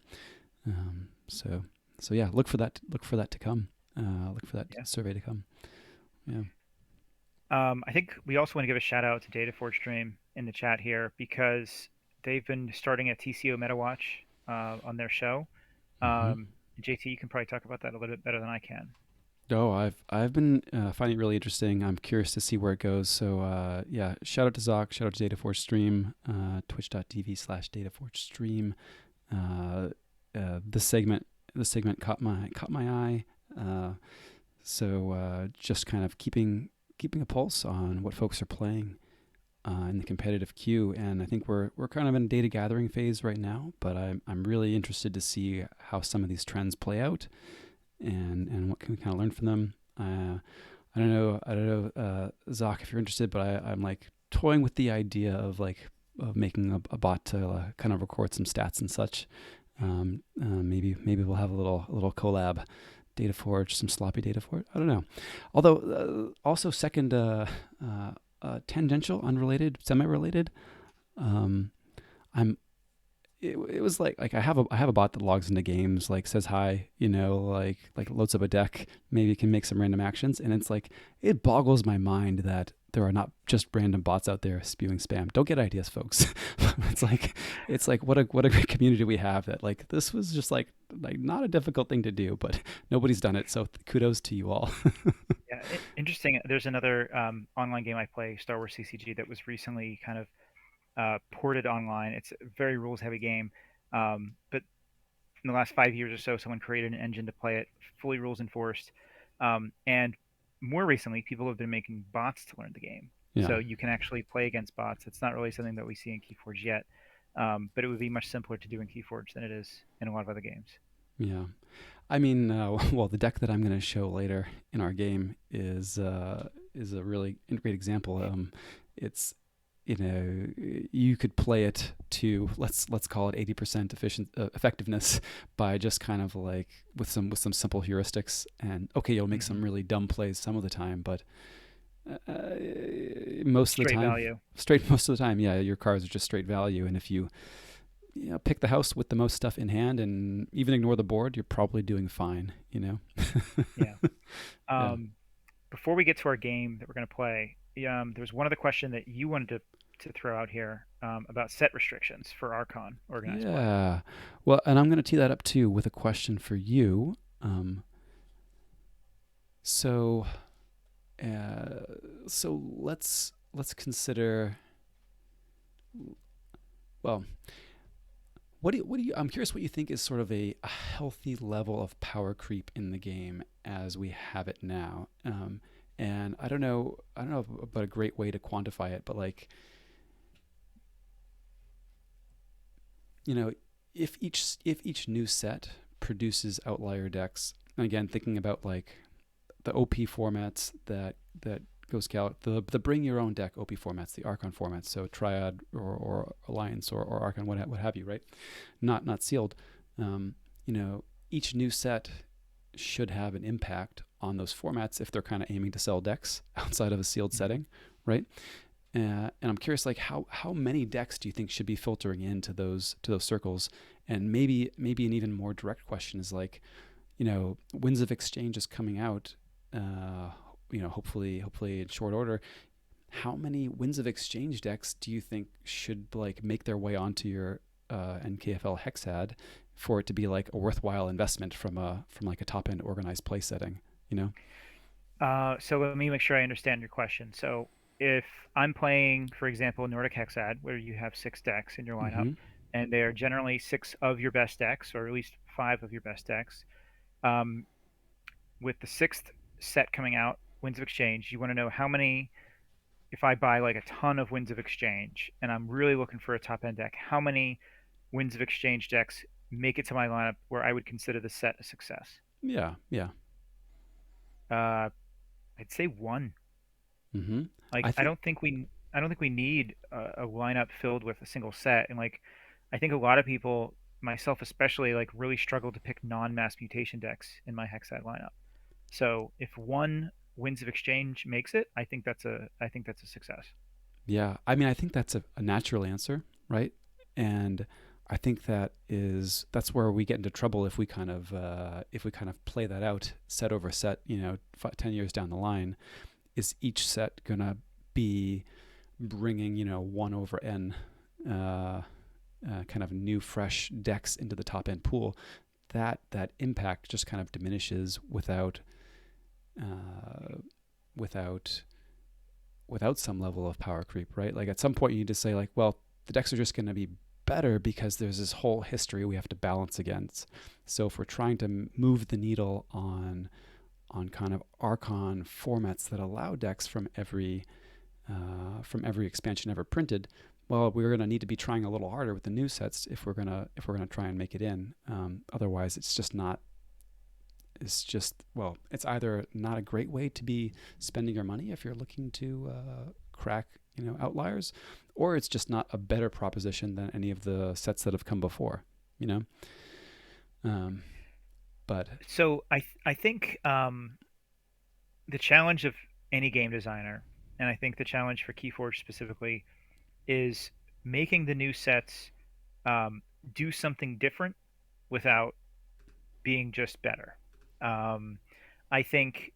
S1: Um, so so yeah, look for that. Look for that to come. Look for that
S2: Yeah.
S1: survey to come. Yeah.
S2: I think we also want to give a shout out to DataForge Stream in the chat here because they've been starting a TCO Meta Watch on their show.
S1: Mm-hmm.
S2: JT, you can probably talk about that a little bit better than I can.
S1: Oh, I've been finding it really interesting. I'm curious to see where it goes. So yeah, shout out to Zoc, shout out to DataForge Stream, twitch.tv/DataForge Stream. Uh, this segment caught my eye. Just kind of keeping a pulse on what folks are playing in the competitive queue, and I think we're kind of in a data gathering phase right now. But I'm really interested to see how some of these trends play out, and what can we kind of learn from them. I don't know, Zoc, if you're interested, but I'm like toying with the idea of making a bot to kind of record some stats and such. Maybe we'll have a little collab, data forge, some sloppy data forge. I don't know. Although also second, tangential, unrelated, semi-related. Um, I'm it was like I have a bot that logs into games, like says hi, like loads up a deck, maybe can make some random actions, and it's like it boggles my mind that there are not just random bots out there spewing spam. Don't get ideas, folks. it's like what a great community we have, that like this was just like not a difficult thing to do, but nobody's done it. So kudos to you all.
S2: Yeah, interesting. There's another online game I play, Star Wars CCG, that was recently kind of ported online. It's a very rules heavy game, but in the last 5 years or so, someone created an engine to play it fully rules enforced. And more recently, people have been making bots to learn the game.
S1: Yeah.
S2: So you can actually play against bots. It's not really something that we see in KeyForge yet. but it would be much simpler to do in KeyForge than it is in a lot of other games.
S1: Yeah. I mean, well, the deck that I'm going to show later in our game is a really great example. It's you could play it to let's call it 80% effectiveness by just kind of like with some simple heuristics, and okay, you'll make some
S2: Hmm.
S1: really dumb plays some of the time, but uh, most of the
S2: Straight
S1: time,
S2: value.
S1: most of the time, yeah, your cards are just straight value, and if you pick the house with the most stuff in hand and even ignore the board, you're probably doing fine, you know?
S2: Yeah.
S1: Yeah.
S2: Um, Before we get to our game that we're going to play, there was one other question that you wanted to throw out here about set restrictions for Archon organized play.
S1: Yeah. Well, and I'm going to tee that up too with a question for you. Um, so, uh, so let's consider. Well, what do you? I'm curious what you think is sort of a healthy level of power creep in the game as we have it now. And I don't know about a great way to quantify it, but like, you know, if each new set produces outlier decks, and again thinking about like the OP formats that Ghost Gal, the bring your own deck OP formats, the Archon formats, so Triad or Alliance or Archon, what have you, right? Not sealed. Um, you know, each new set should have an impact on those formats if they're kind of aiming to sell decks outside of a sealed
S2: Hmm.
S1: setting, right? And I'm curious, like how many decks do you think should be filtering into those circles? And maybe an even more direct question is like, Winds of Exchange is coming out. Uh, hopefully in short order. How many Winds of Exchange decks do you think should like make their way onto your NKFL Hexad for it to be like a worthwhile investment from like a top end organized play setting? You know.
S2: So let me make sure I understand your question. So if I'm playing, for example, Nordic Hexad, where you have six decks in your lineup,
S1: Mm-hmm.
S2: and they are generally six of your best decks, or at least five of your best decks, um, with the sixth set coming out, Winds of Exchange, you want to know how many, if I buy like a ton of Winds of Exchange and I'm really looking for a top end deck, how many Winds of Exchange decks make it to my lineup where I would consider the set a success?
S1: Yeah. Yeah.
S2: Uh, I'd say one.
S1: Mm-hmm. I
S2: Like
S1: think.
S2: I don't think we need a lineup filled with a single set. And like I think a lot of people, myself especially, like really struggle to pick non-mass mutation decks in my Hexad lineup. So if one Winds of Exchange makes it, I think that's a success.
S1: Yeah. I mean, I think that's a natural answer, right? And I think that's where we get into trouble if we kind of play that out set over set. 10 years down the line, is each set gonna be bringing one over n kind of new fresh decks into the top end pool? That impact just kind of diminishes uh, without without some level of power creep, right? Like at some point you need to say like, well, the decks are just going to be better because there's this whole history we have to balance against. So if we're trying to move the needle on kind of Archon formats that allow decks from every expansion ever printed, well, we're going to need to be trying a little harder with the new sets if we're gonna try and make it in. Otherwise, it's just not. It's just well, it's either not a great way to be spending your money if you're looking to crack outliers, or it's just not a better proposition than any of the sets that have come before. You know, um, but
S2: So I think the challenge of any game designer, and I think the challenge for KeyForge specifically, is making the new sets um, do something different without being just better. Um, I think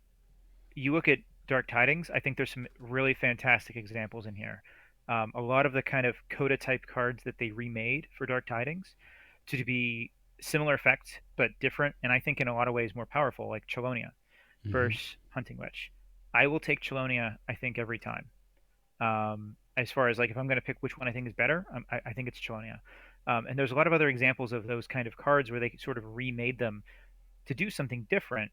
S2: you look at Dark Tidings, I think there's some really fantastic examples in here. A lot of the kind of Coda type cards that they remade for Dark Tidings to be similar effect but different, and I think in a lot of ways more powerful, like Chelonia
S1: mm-hmm,
S2: versus Hunting Witch. I will take Chelonia, I think, every time. As far as like if I'm going to pick which one I think is better, I think it's Chelonia. And there's a lot of other examples of those kind of cards where they sort of remade them to do something different.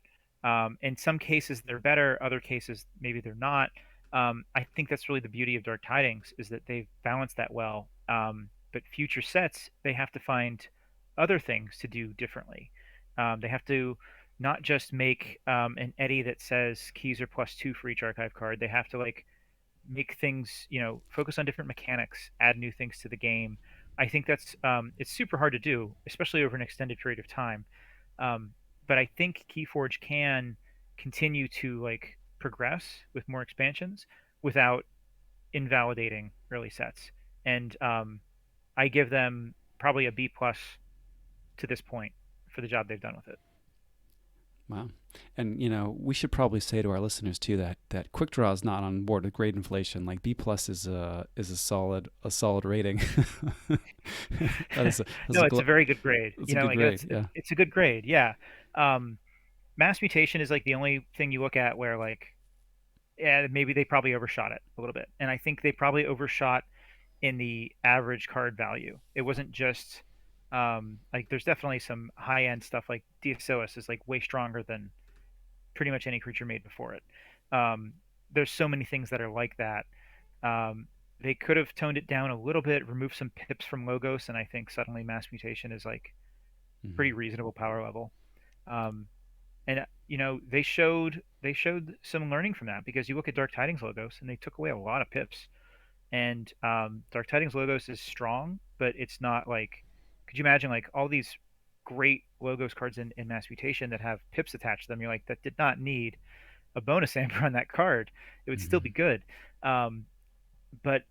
S2: In some cases they're better, other cases maybe they're not. I think that's really the beauty of Dark Tidings is that they've balanced that well. but future sets they have to find other things to do differently. They have to not just make an eddy that says keys are +2 for each archive card. They have to like make things, focus on different mechanics, add new things to the game. I think that's it's super hard to do, especially over an extended period of time. Um, but I think KeyForge can continue to like progress with more expansions without invalidating early sets. And I give them probably a B+ to this point for the job they've done with it.
S1: Wow. And we should probably say to our listeners too that Quick Draw is not on board with grade inflation. Like B plus is a solid rating. that is a, that's
S2: No,
S1: a
S2: it's a
S1: gl-
S2: very good grade.
S1: that's a good
S2: Like
S1: grade.
S2: that's
S1: Yeah.
S2: it's a good grade. Yeah. Um, Mass mutation is like the only thing you look at where like yeah, maybe they probably overshot it a little bit. And I think they probably overshot in the average card value. It wasn't just like there's definitely some high end stuff like DSOS is like way stronger than pretty much any creature made before it. Um, there's so many things that are like that. Um, they could have toned it down a little bit, removed some pips from logos, and I think suddenly mass mutation is like pretty
S1: Hmm.
S2: reasonable power level. Um, and they showed some learning from that because you look at Dark Tidings logos and they took away a lot of pips. And Dark Tidings logos is strong, but it's not like. Could you imagine like all these great logos cards in mass mutation that have pips attached to them? You're like that did not need a bonus amber on that card. It would still be
S1: Hmm.
S2: good. Um, but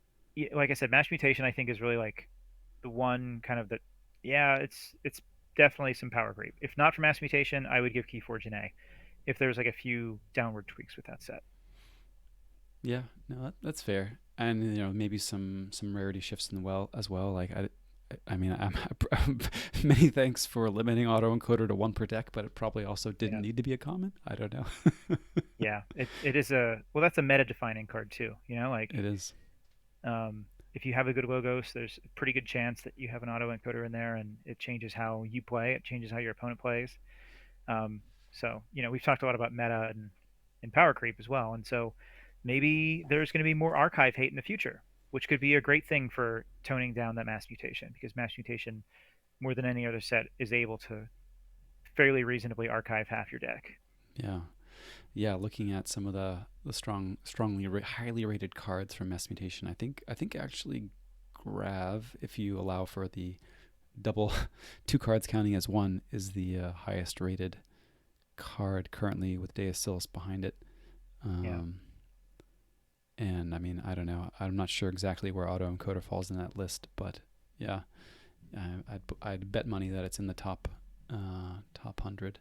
S2: like I said, mass mutation I think is really like the one kind of that. Yeah, it's definitely some power creep. If not for mass mutation, I would give Keyforge an A. If there's like a few downward tweaks with that set.
S1: Yeah. No, that's fair. And maybe some rarity shifts in the well as well. Like I mean, many thanks for limiting autoencoder to one per deck, but it probably also didn't
S2: Yeah.
S1: need to be a common. I don't know.
S2: Yeah, it is a well. That's a meta defining card too. Like
S1: It is.
S2: if you have a good logos, there's a pretty good chance that you have an auto encoder in there, and it changes how you play. It changes how your opponent plays. Um, so we've talked a lot about meta and power creep as well, and so maybe there's going to be more archive hate in the future, which could be a great thing for toning down that mass mutation because mass mutation more than any other set is able to fairly reasonably archive half your deck.
S1: Yeah. Yeah, looking at some of the highly rated cards from Mass Mutation, I think actually Grav, if you allow for the double two cards counting as one, is the highest rated card currently with Deus Silis behind it.
S2: Yeah.
S1: Um, and I mean, I don't know. I'm not sure exactly where autoencoder falls in that list, but yeah, I'd bet money that it's in the top 100.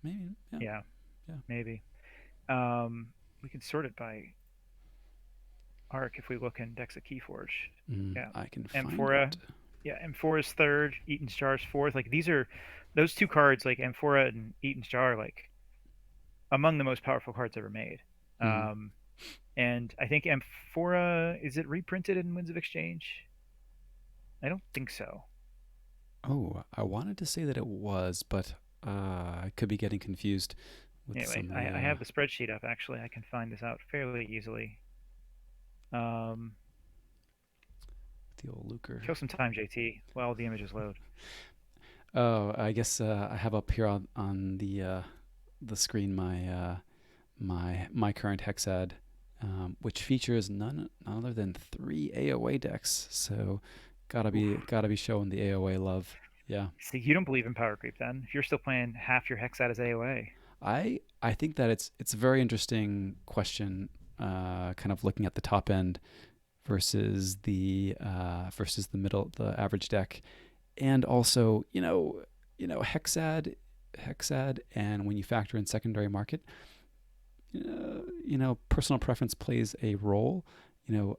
S1: Maybe. Yeah.
S2: Yeah,
S1: Yeah.
S2: maybe. We can sort it by arc if we look in Dexa Keyforge. Yeah,
S1: I can find
S2: Amphora.
S1: it.
S2: Yeah, Amphora's third, Eaton's Jar's fourth. Like these are those two cards, like Amphora and Eaton's Jar, like among the most powerful cards ever made.
S1: Mm-hmm.
S2: Um, and I think Amphora is it reprinted in Winds of Exchange? I don't think so.
S1: Oh, I wanted to say that it was, but I could be getting confused with
S2: Anyway,
S1: some of
S2: I
S1: the
S2: have the spreadsheet up actually. I can find this out fairly easily. Um,
S1: the old Luker.
S2: Kill some time, JT, while the images load.
S1: Oh, I guess I have up here on the screen my current Hexad, which features none other than 3 AOA decks. So
S2: Oof.
S1: gotta be showing the AOA love. Yeah.
S2: See, you don't believe in power creep then? If you're still playing half your Hexat as AOA.
S1: I think that it's a very interesting question, kind of looking at the top end versus the middle, the average deck, and also Hexad, and when you factor in secondary market, personal preference plays a role. You know,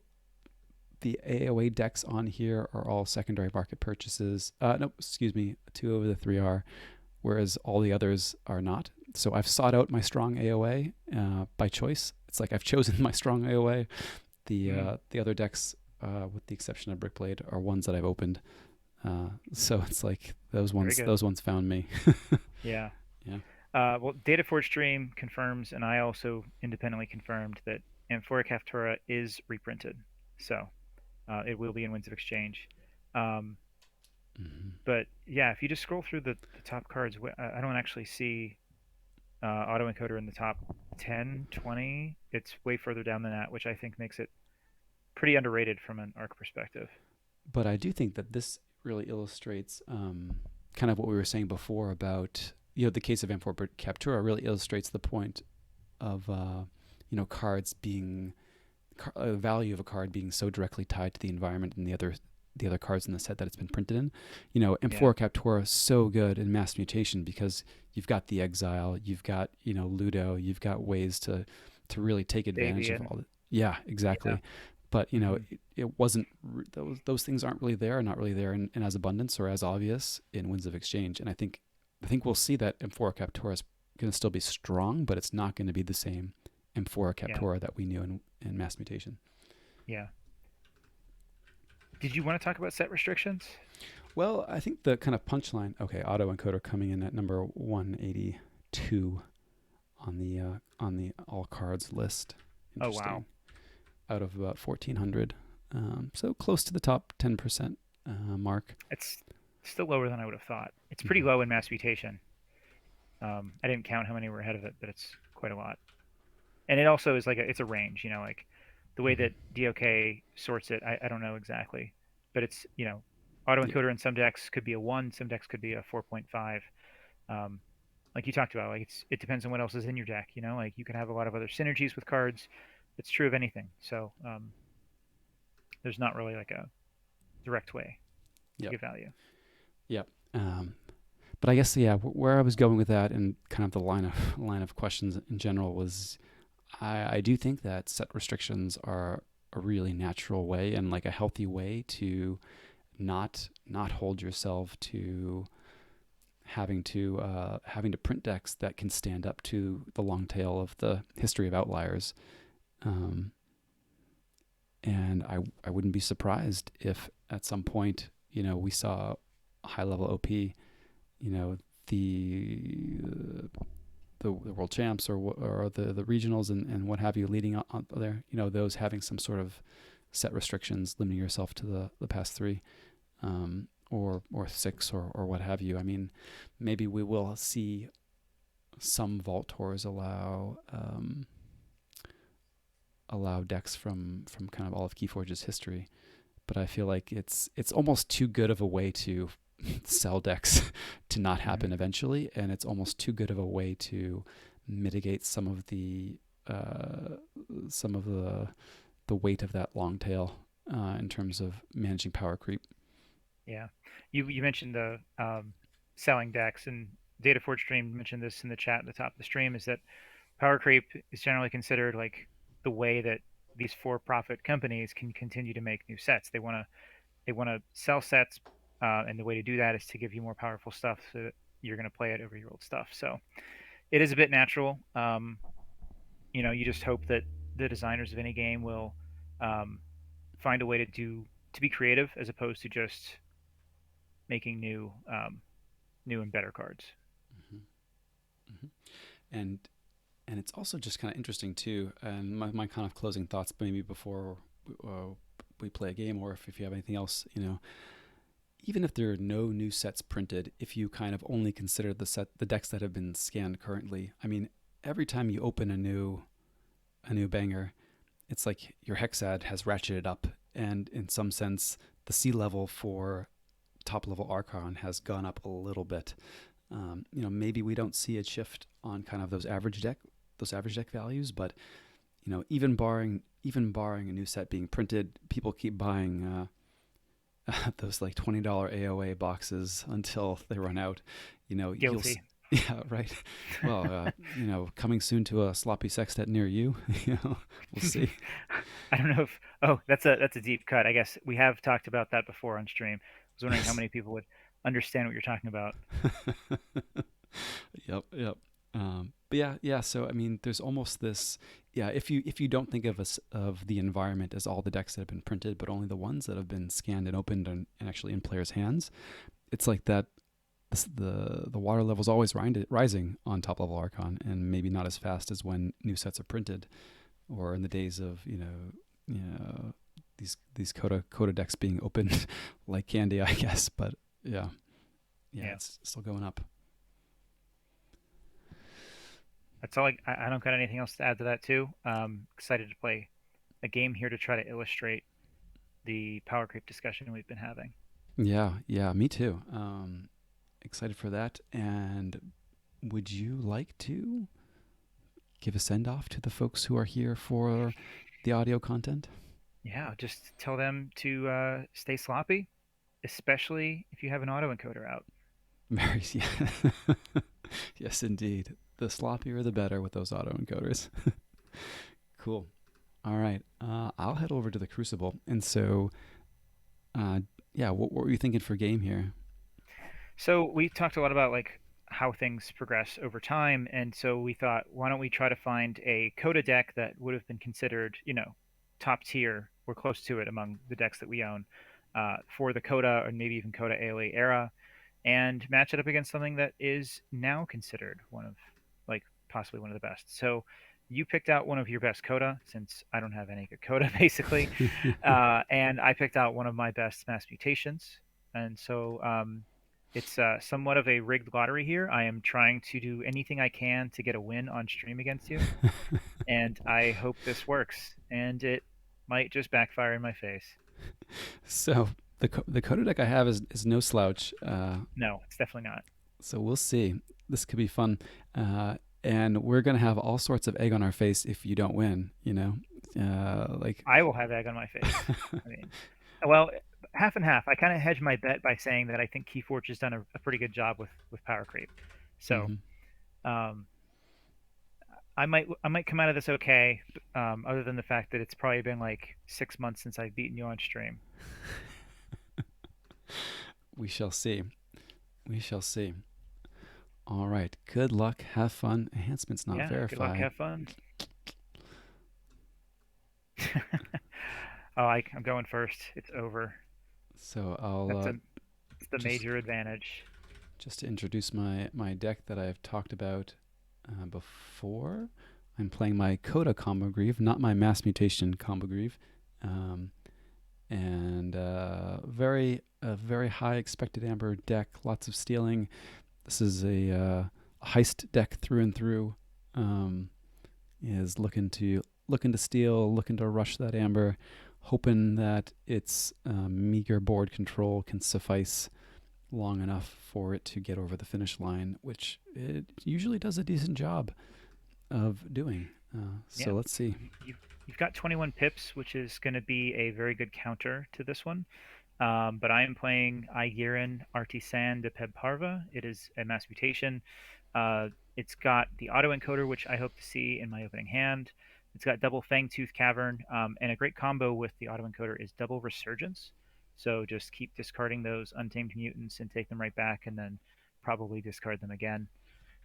S1: the AOA decks on here are all secondary market purchases. No, excuse me, 2 over the 3 are, whereas all the others are not. So I've sought out my strong AOA by choice. It's like I've chosen my strong AOA.
S2: Mm,
S1: The other decks, with the exception of Brickblade, are ones that I've opened. So it's like
S2: very good.
S1: those ones found me.
S2: Yeah.
S1: Yeah.
S2: Well, Dataforge Stream confirms, and I also independently confirmed that Amphoric Haftora is reprinted. So it will be in Winds of Exchange. Um,
S1: Hmm.
S2: but yeah, if you just scroll through the top cards, I don't actually see autoencoder in the top 10, 20. It's way further down than that, which I think makes it pretty underrated from an arc perspective.
S1: But I do think that this really illustrates kind of what we were saying before about the case of Amphora Captura really illustrates the point of cards being the value of a card being so directly tied to the environment and the other cards in the set that it's been printed in.
S2: Yeah,
S1: Amphora Captura is so good in Mass Mutation because you've got the Exile, you've got Ludo, you've got ways to really take advantage of
S2: Davian.
S1: all the. Yeah,
S2: Yeah.
S1: exactly. But
S2: Hmm.
S1: it wasn't those things aren't really there, not really there in as abundance or as obvious in Winds of Exchange. And I think we'll see that Amphora Captura is going to still be strong, but it's not going to be the same Amphora
S2: Yeah.
S1: Captura that we knew in Mass Mutation.
S2: Yeah. Did you want to talk about set restrictions?
S1: Well, I think the kind of punchline. Okay, autoencoder coming in at number 182 on the all cards list.
S2: Oh wow,
S1: Interesting. Out of about 1,400, so close to the top 10% mark.
S2: it's still lower than I would have thought. It's pretty
S1: Hmm.
S2: low in mass mutation. I didn't count how many were ahead of it, but it's quite a lot. And it also is like it's a range, like the way
S1: Hmm.
S2: that DOK sorts it, I don't know exactly, but it's
S1: Yeah,
S2: autoencoder in some decks could be a 1, some decks could be a 4.5. Um, like you talked about, like it depends on what else is in your deck. Like you can have a lot of other synergies with cards. It's true of anything. So there's not really like a direct way to
S1: yeah,
S2: give value.
S1: yeah. Um, but I guess where I was going with that and kind of the line of questions in general was I do think that set restrictions are a really natural way and like a healthy way to not hold yourself to having to print decks that can stand up to the long tail of the history of outliers. Um, and I wouldn't be surprised if at some point we saw high level OP, the the world champs or the regionals and what have you leading on there, those having some sort of set restrictions, limiting yourself to the past three, or six or what have you. I mean, maybe we will see some vault tours allow decks from kind of all of KeyForge's history, but I feel like it's almost too good of a way to sell decks to not
S2: Hmm.
S1: happen eventually, and it's almost too good of a way to mitigate uh, some of the weight of that long tail in terms of managing power creep.
S2: Yeah, you mentioned the selling decks, and DataForge Stream mentioned this in the chat at the top of the stream. Is that power creep is generally considered like the way that these for-profit companies can continue to make new sets. They want to sell sets, and the way to do that is to give you more powerful stuff so that you're going to play it over your old stuff. So it is a bit natural. You just hope that the designers of any game will um, find a way to be creative as opposed to just making new and better cards.
S1: Hmm. Hmm. And and it's also just kind of interesting too. And my kind of closing thoughts, maybe before uh, we play a game, or if you have anything else, even if there are no new sets printed, if you kind of only consider the decks that have been scanned currently, I mean, every time you open a new banger, it's like your hexad has ratcheted up, and in some sense, the sea level for top level Archon has gone up a little bit. Maybe we don't see a shift on kind of those average deck values, but even barring a new set being printed, people keep buying those like $20 AOA boxes until they run out. You'll
S2: Guilty.
S1: yeah, right. Well, coming soon to a sloppy sextet near you. We'll see.
S2: I don't know if that's a deep cut. I guess we have talked about that before on stream. I was wondering how
S1: Yes.
S2: many people would understand what you're talking about.
S1: Yep, yep. But yeah, yeah. So I mean, there's almost this. Yeah, if you don't think of the environment as all the decks that have been printed, but only the ones that have been scanned and opened and actually in players' hands, it's like that. The water level is always rising on top level Archon, and maybe not as fast as when new sets are printed, or in the days of these Coda decks being opened like candy, I guess. But yeah, yeah,
S2: Yeah,
S1: it's still going up.
S2: that's all. I don't got anything else to add to that too. Excited to play a game here to try to illustrate the power creep discussion we've been having.
S1: Yeah, yeah, me too. Excited for that. And would you like to give a send off to the folks who are here for the audio content?
S2: Yeah, just tell them to stay sloppy, especially if you have an autoencoder out.
S1: Very, yeah. Yes, indeed. The sloppier the better with those autoencoders. Cool. All right. I'll head over to the Crucible. And so, uh, yeah, what were you thinking for game here?
S2: So we talked a lot about like how things progress over time, and so we thought, why don't we try to find a Coda deck that would have been considered, top tier or close to it among the decks that we own for the Coda or maybe even Coda ALA era, and match it up against something that is now considered one of, like, possibly one of the best. So you picked out one of your best Coda, since I don't have any good Coda basically, and I picked out one of my best mass mutations. And so it's somewhat of a rigged lottery here. I am trying to do anything I can to get a win on stream against you, and I hope this works. And it might just backfire in my face.
S1: So the Coda deck I have is no slouch.
S2: No, it's definitely not.
S1: So we'll see. This could be fun. And we're gonna have all sorts of egg on our face if you don't win. Like
S2: I will have egg on my face. I mean, well, half and half. I kind of hedge my bet by saying that I think KeyForge has done a pretty good job with power creep. So
S1: mhm.
S2: um, I might come out of this okay, other than the fact that it's probably been like 6 months since I've beaten you on stream.
S1: We shall see. We shall see. All right. Good luck. Have fun. Enhancement's not
S2: Yeah, good luck,
S1: verified.
S2: have fun. Oh, I'm going first. It's over.
S1: So I'll
S2: That's a It's the
S1: just
S2: major advantage.
S1: just to introduce my deck that I've talked about before. I'm playing my Coda Combo Greave, not my Mass Mutation Combo Greave, um, and a very high expected amber deck. Lots of stealing. This is a heist deck through and through. Um, is looking to steal, looking to rush that amber, hoping that its meager board control can suffice long enough for it to get over the finish line, which it usually does a decent job of doing. So
S2: Yeah,
S1: let's see.
S2: you've got 21 pips, which is going to be a very good counter to this one. But I am playing Aigirin Artisan de Pebparva. It is a mass mutation. It's got the autoencoder, which I hope to see in my opening hand. It's got double Fangtooth Cavern, and a great combo with the autoencoder is double Resurgence. So just keep discarding those untamed mutants and take them right back, and then probably discard them again.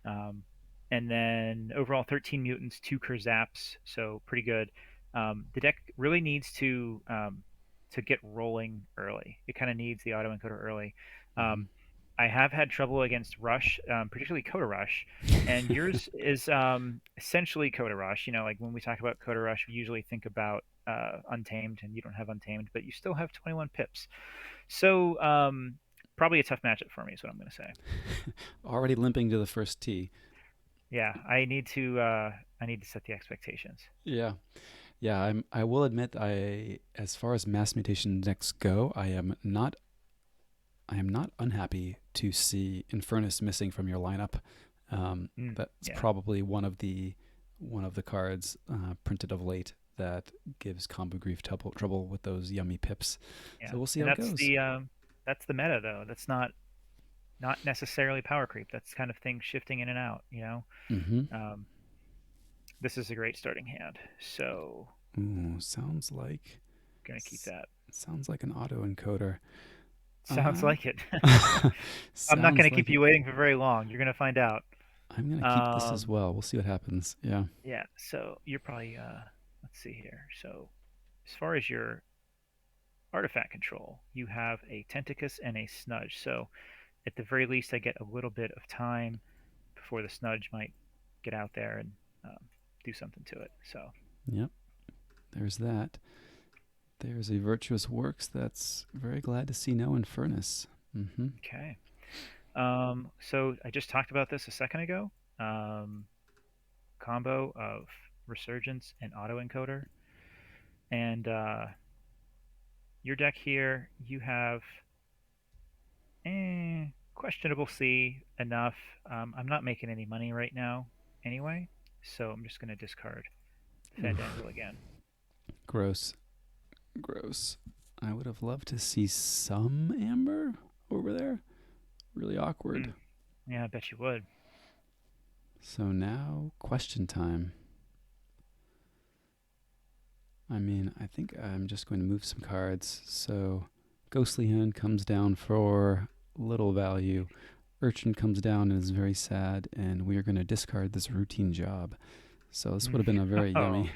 S2: Um, and then overall 13 mutants, 2 Kurzaps, so pretty good. The deck really needs to get rolling early. It kind of needs the autoencoder early.
S1: Mm-hmm.
S2: Um, I have had trouble against Rush, particularly Coda Rush, and yours is essentially Coda Rush. Like when we talk about Coda Rush, we usually think about Untamed, and you don't have Untamed, but you still have 21 pips. So probably a tough matchup for me, is what I'm going to say.
S1: Already limping to the first tee.
S2: Yeah, I need to set the expectations.
S1: Yeah, yeah. I will admit, as far as mass mutation decks go, I am not unhappy to see Infernus missing from your lineup. That's
S2: Yeah,
S1: probably one of the cards printed of late that gives Combo Grief trouble with those yummy pips.
S2: yeah,
S1: So we'll see
S2: and
S1: how it goes.
S2: that's the meta though. That's not necessarily power creep. That's kind of things shifting in and out.
S1: Mm-hmm.
S2: Um, this is a great starting hand, so
S1: Ooh,
S2: gonna keep that.
S1: sounds like an autoencoder.
S2: Sounds
S1: Uh,
S2: like it. I'm not gonna
S1: sounds like
S2: keep
S1: it.
S2: you waiting for very long. You're gonna find out.
S1: I'm gonna keep this as
S2: Um,
S1: well. We'll see what happens. Yeah.
S2: yeah. So you're probably let's see here. So as far as your artifact control, you have a Tentacus and a Snudge. So at the very least, I get a little bit of time before the Snudge might get out there and um, do something to it. So
S1: Yep. There's that. There's a virtuous works that's very glad to see no infernus. Mm-hmm.
S2: Okay. So I just talked about this a second ago. Um, Combo of Resurgence and Autoencoder. And your deck here, you have questionable C enough. I'm not making any money right now anyway, so I'm just going to discard Fandangle again.
S1: Gross. Gross. I would have loved to see some amber over there. Really awkward.
S2: Mm. Yeah, I bet you would.
S1: So now, question time. I mean, I think I'm just going to move some cards. So, Ghostly Hand comes down for little value. Urchin comes down and is very sad, and we are going to discard this routine job. So this would have been a very
S2: Oh,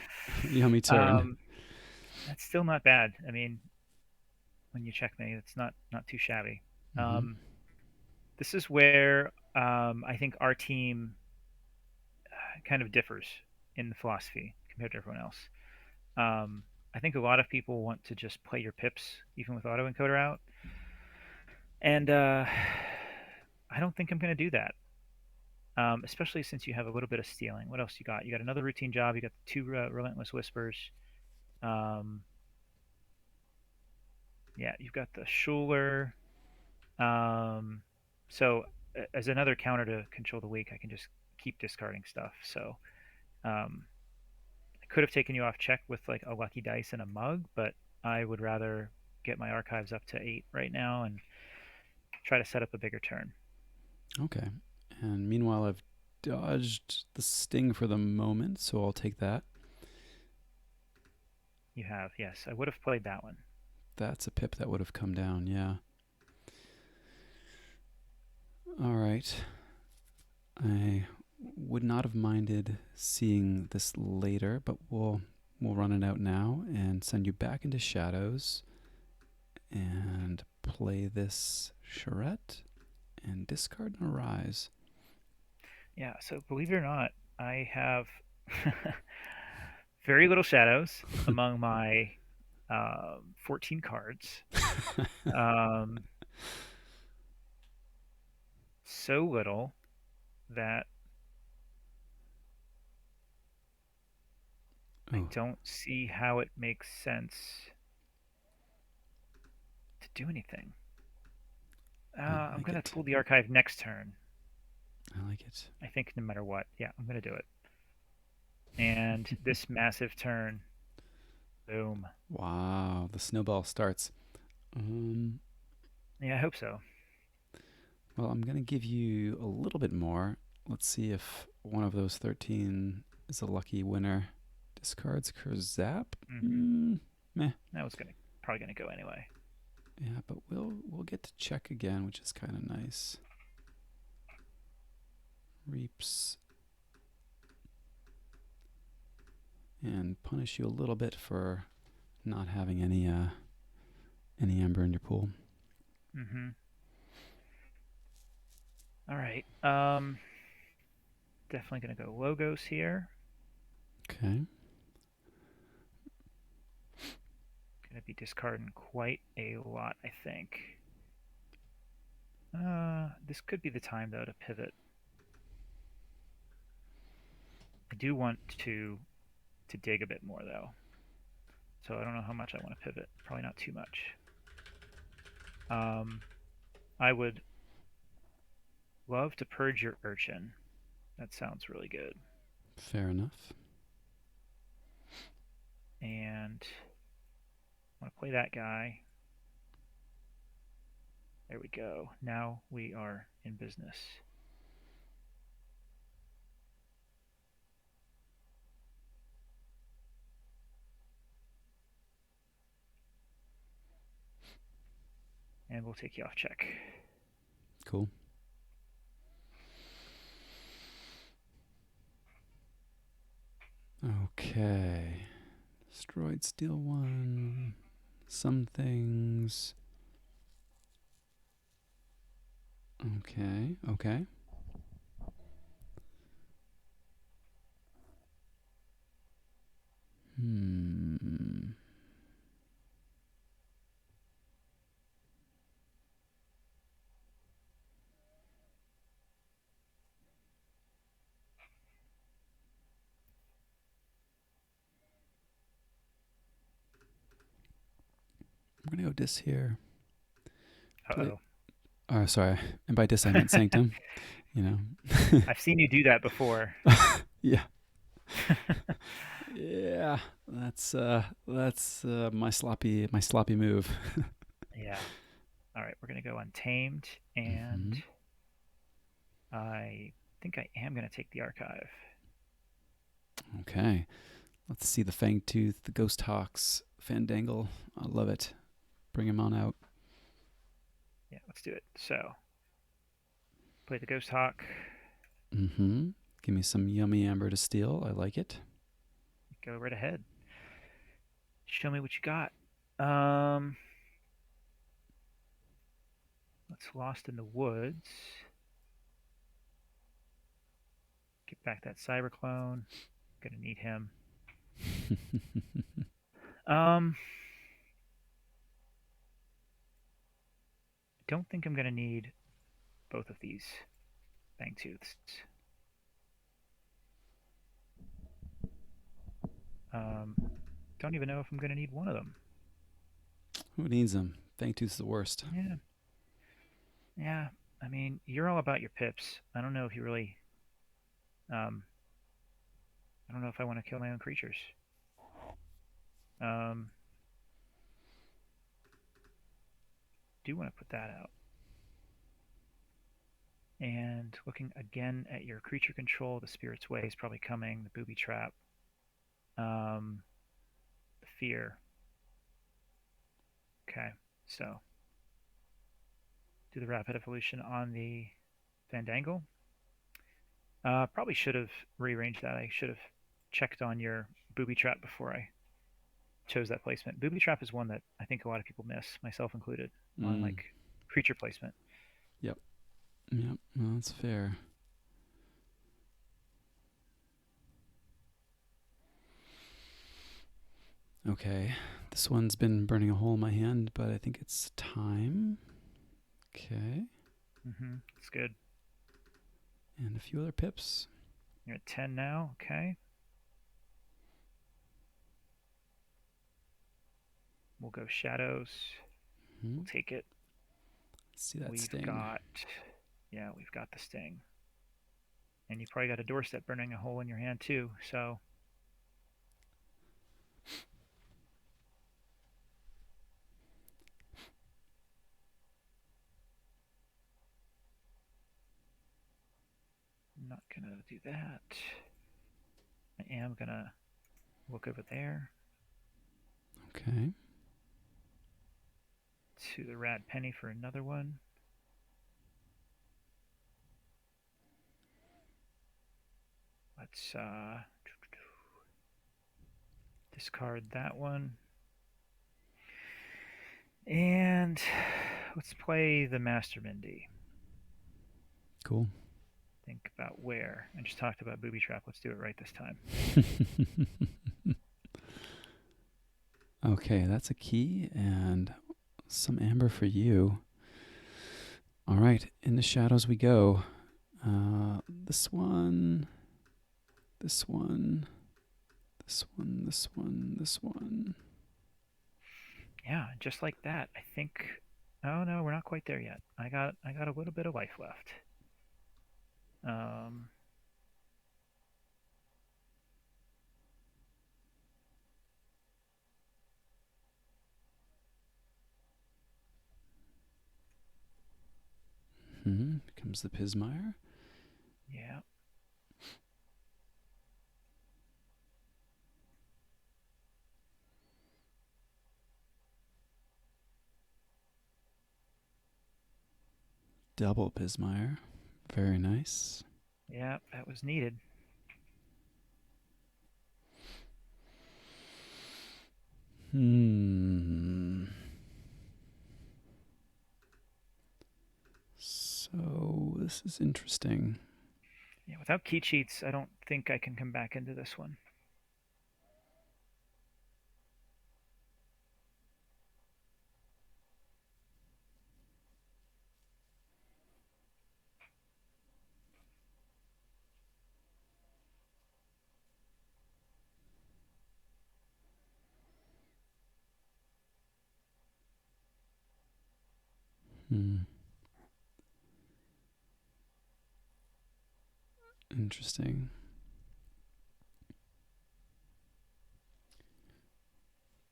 S1: yummy turn.
S2: that's still not bad. I mean, when you check me, it's not too shabby.
S1: Mm-hmm.
S2: This is where I think our team kind of differs in the philosophy compared to everyone else. I think a lot of people want to just play your pips even with autoencoder out, and I don't think I'm going to do that. Especially since you have a little bit of stealing. What else you got? You got another routine job. You got the two relentless whispers. Um, yeah, you've got the Schuler. Um, so as another counter to control the weak, I can just keep discarding stuff. So um, I could have taken you off check with like a lucky dice and a mug, but I would rather get my archives up to 8 right now and try to set up a bigger turn.
S1: Okay. And meanwhile, I've dodged the sting for the moment, so I'll take that.
S2: You have, yes. I would have played that one.
S1: That's a pip that would have come down, yeah. All right. I would not have minded seeing this later, but we'll run it out now and send you back into shadows and play this charrette and discard and arise.
S2: Yeah, so believe it or not, I have very little shadows among my 14 cards. Um, so little that I
S1: Oh,
S2: don't see how it makes sense to do anything.
S1: I
S2: I'm
S1: like
S2: going to
S1: it.
S2: pull the archive next turn.
S1: I like it.
S2: I think no matter what. Yeah, I'm going to do it. And this massive turn, boom.
S1: Wow, the snowball starts. Um,
S2: Yeah, I hope so.
S1: well, I'm going to give you a little bit more. Let's see if one of those 13 is a lucky winner. Discards Kurzap.
S2: Hmm.
S1: Meh.
S2: That was gonna probably going to go anyway.
S1: Yeah, but we'll get to check again, which is kind of nice. Reaps. And punish you a little bit for not having any amber in your pool.
S2: Hmm. All right. Definitely going to go logos here.
S1: Okay.
S2: Going to be discarding quite a lot, I think. This could be the time though to pivot. I do want to dig a bit more though, so I don't know how much I want to pivot. Probably not too much. Um, I would love to purge your urchin. That sounds really good.
S1: Fair enough.
S2: And I want to play that guy. There we go. Now we are in business. And we'll take you off check.
S1: Cool. Okay. Destroyed steel one. Some things. Okay. Okay. Hmm. We're gonna go dis here. Play.
S2: Uh-oh.
S1: Oh, sorry. And by dis I meant sanctum. You know.
S2: I've seen you do that before.
S1: Yeah. Yeah. That's my sloppy move.
S2: Yeah. All right, we're gonna go Untamed, and
S1: Hmm.
S2: I think I am gonna take the Archive.
S1: Okay. Let's see the Fangtooth, the Ghost Hawks, Fandangle. I love it. Bring him on out.
S2: Yeah, let's do it. So, play the Ghost Hawk.
S1: Mm-hmm. Give me some yummy amber to steal. I like it.
S2: Go right ahead. Show me what you got. Um, let's Lost in the Woods. Get back that Cyberclone. Gonna need him. Um, don't think I'm gonna need both of these Fangtooths. Um, don't even know if I'm gonna need one of them.
S1: Who needs them? Fangtooth's the worst.
S2: Yeah, yeah. I mean, you're all about your pips. I don't know if you really. Um, I don't know if I want to kill my own creatures. Um, do want to put that out. And looking again at your creature control, the Spirit's Way is probably coming. The Booby Trap, um, the Fear. Okay, so do the Rapid Evolution on the Fandangle. Probably should have rearranged that. I should have checked on your Booby Trap before I chose that placement. Booby Trap is one that I think a lot of people miss, myself included, on
S1: Mm.
S2: like creature placement.
S1: Yep. Yep. Well, that's fair. Okay. This one's been burning a hole in my hand, but I think it's time. Okay.
S2: It's good.
S1: And a few other pips.
S2: You're at 10 now. Okay. We'll go Shadows.
S1: Hmm.
S2: We'll take it.
S1: Let's see that
S2: We've
S1: sting.
S2: got, yeah, we've got the Sting. And you probably got a Doorstep burning a hole in your hand too. So I'm not gonna do that. I am gonna look over there
S1: Okay.
S2: to the Rad Penny for another one. Let's discard that one. And let's play the Master Mindy.
S1: Cool.
S2: Think about where. I just talked about Booby Trap. Let's do it right this time.
S1: Okay, that's a key and some amber for you. All right, in the shadows we go. This one, this one, this one, this one, this one.
S2: Yeah, just like that. I think. Oh no, we're not quite there yet. I got a little bit of life left. Um,
S1: Here comes the Pismire.
S2: yeah.
S1: Double Pismire. Very nice.
S2: Yeah, that was needed.
S1: So this is interesting.
S2: Yeah, without key cheats, I don't think I can come back into this one.
S1: Hmm. Interesting.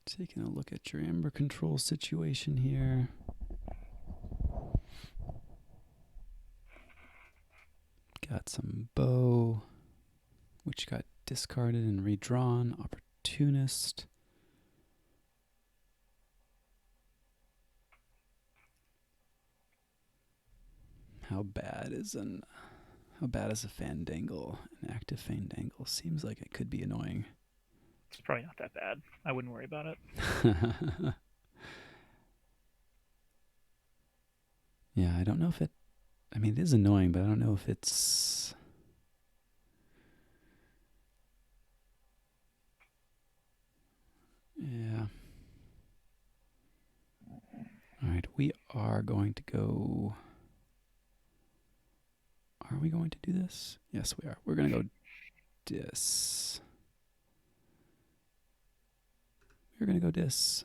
S1: Taking a look at your amber control situation here. Got some bow, which got discarded and redrawn. Opportunist. How bad is a fandangle? An active fandangle seems like it could be annoying.
S2: It's probably not that bad. I wouldn't worry about it.
S1: Yeah, I don't know if it. I mean, it is annoying, but I don't know if it's. Yeah. All right, we are going to go. Are we going to do this? Yes, we are. We're going to go dis. We're going to go dis.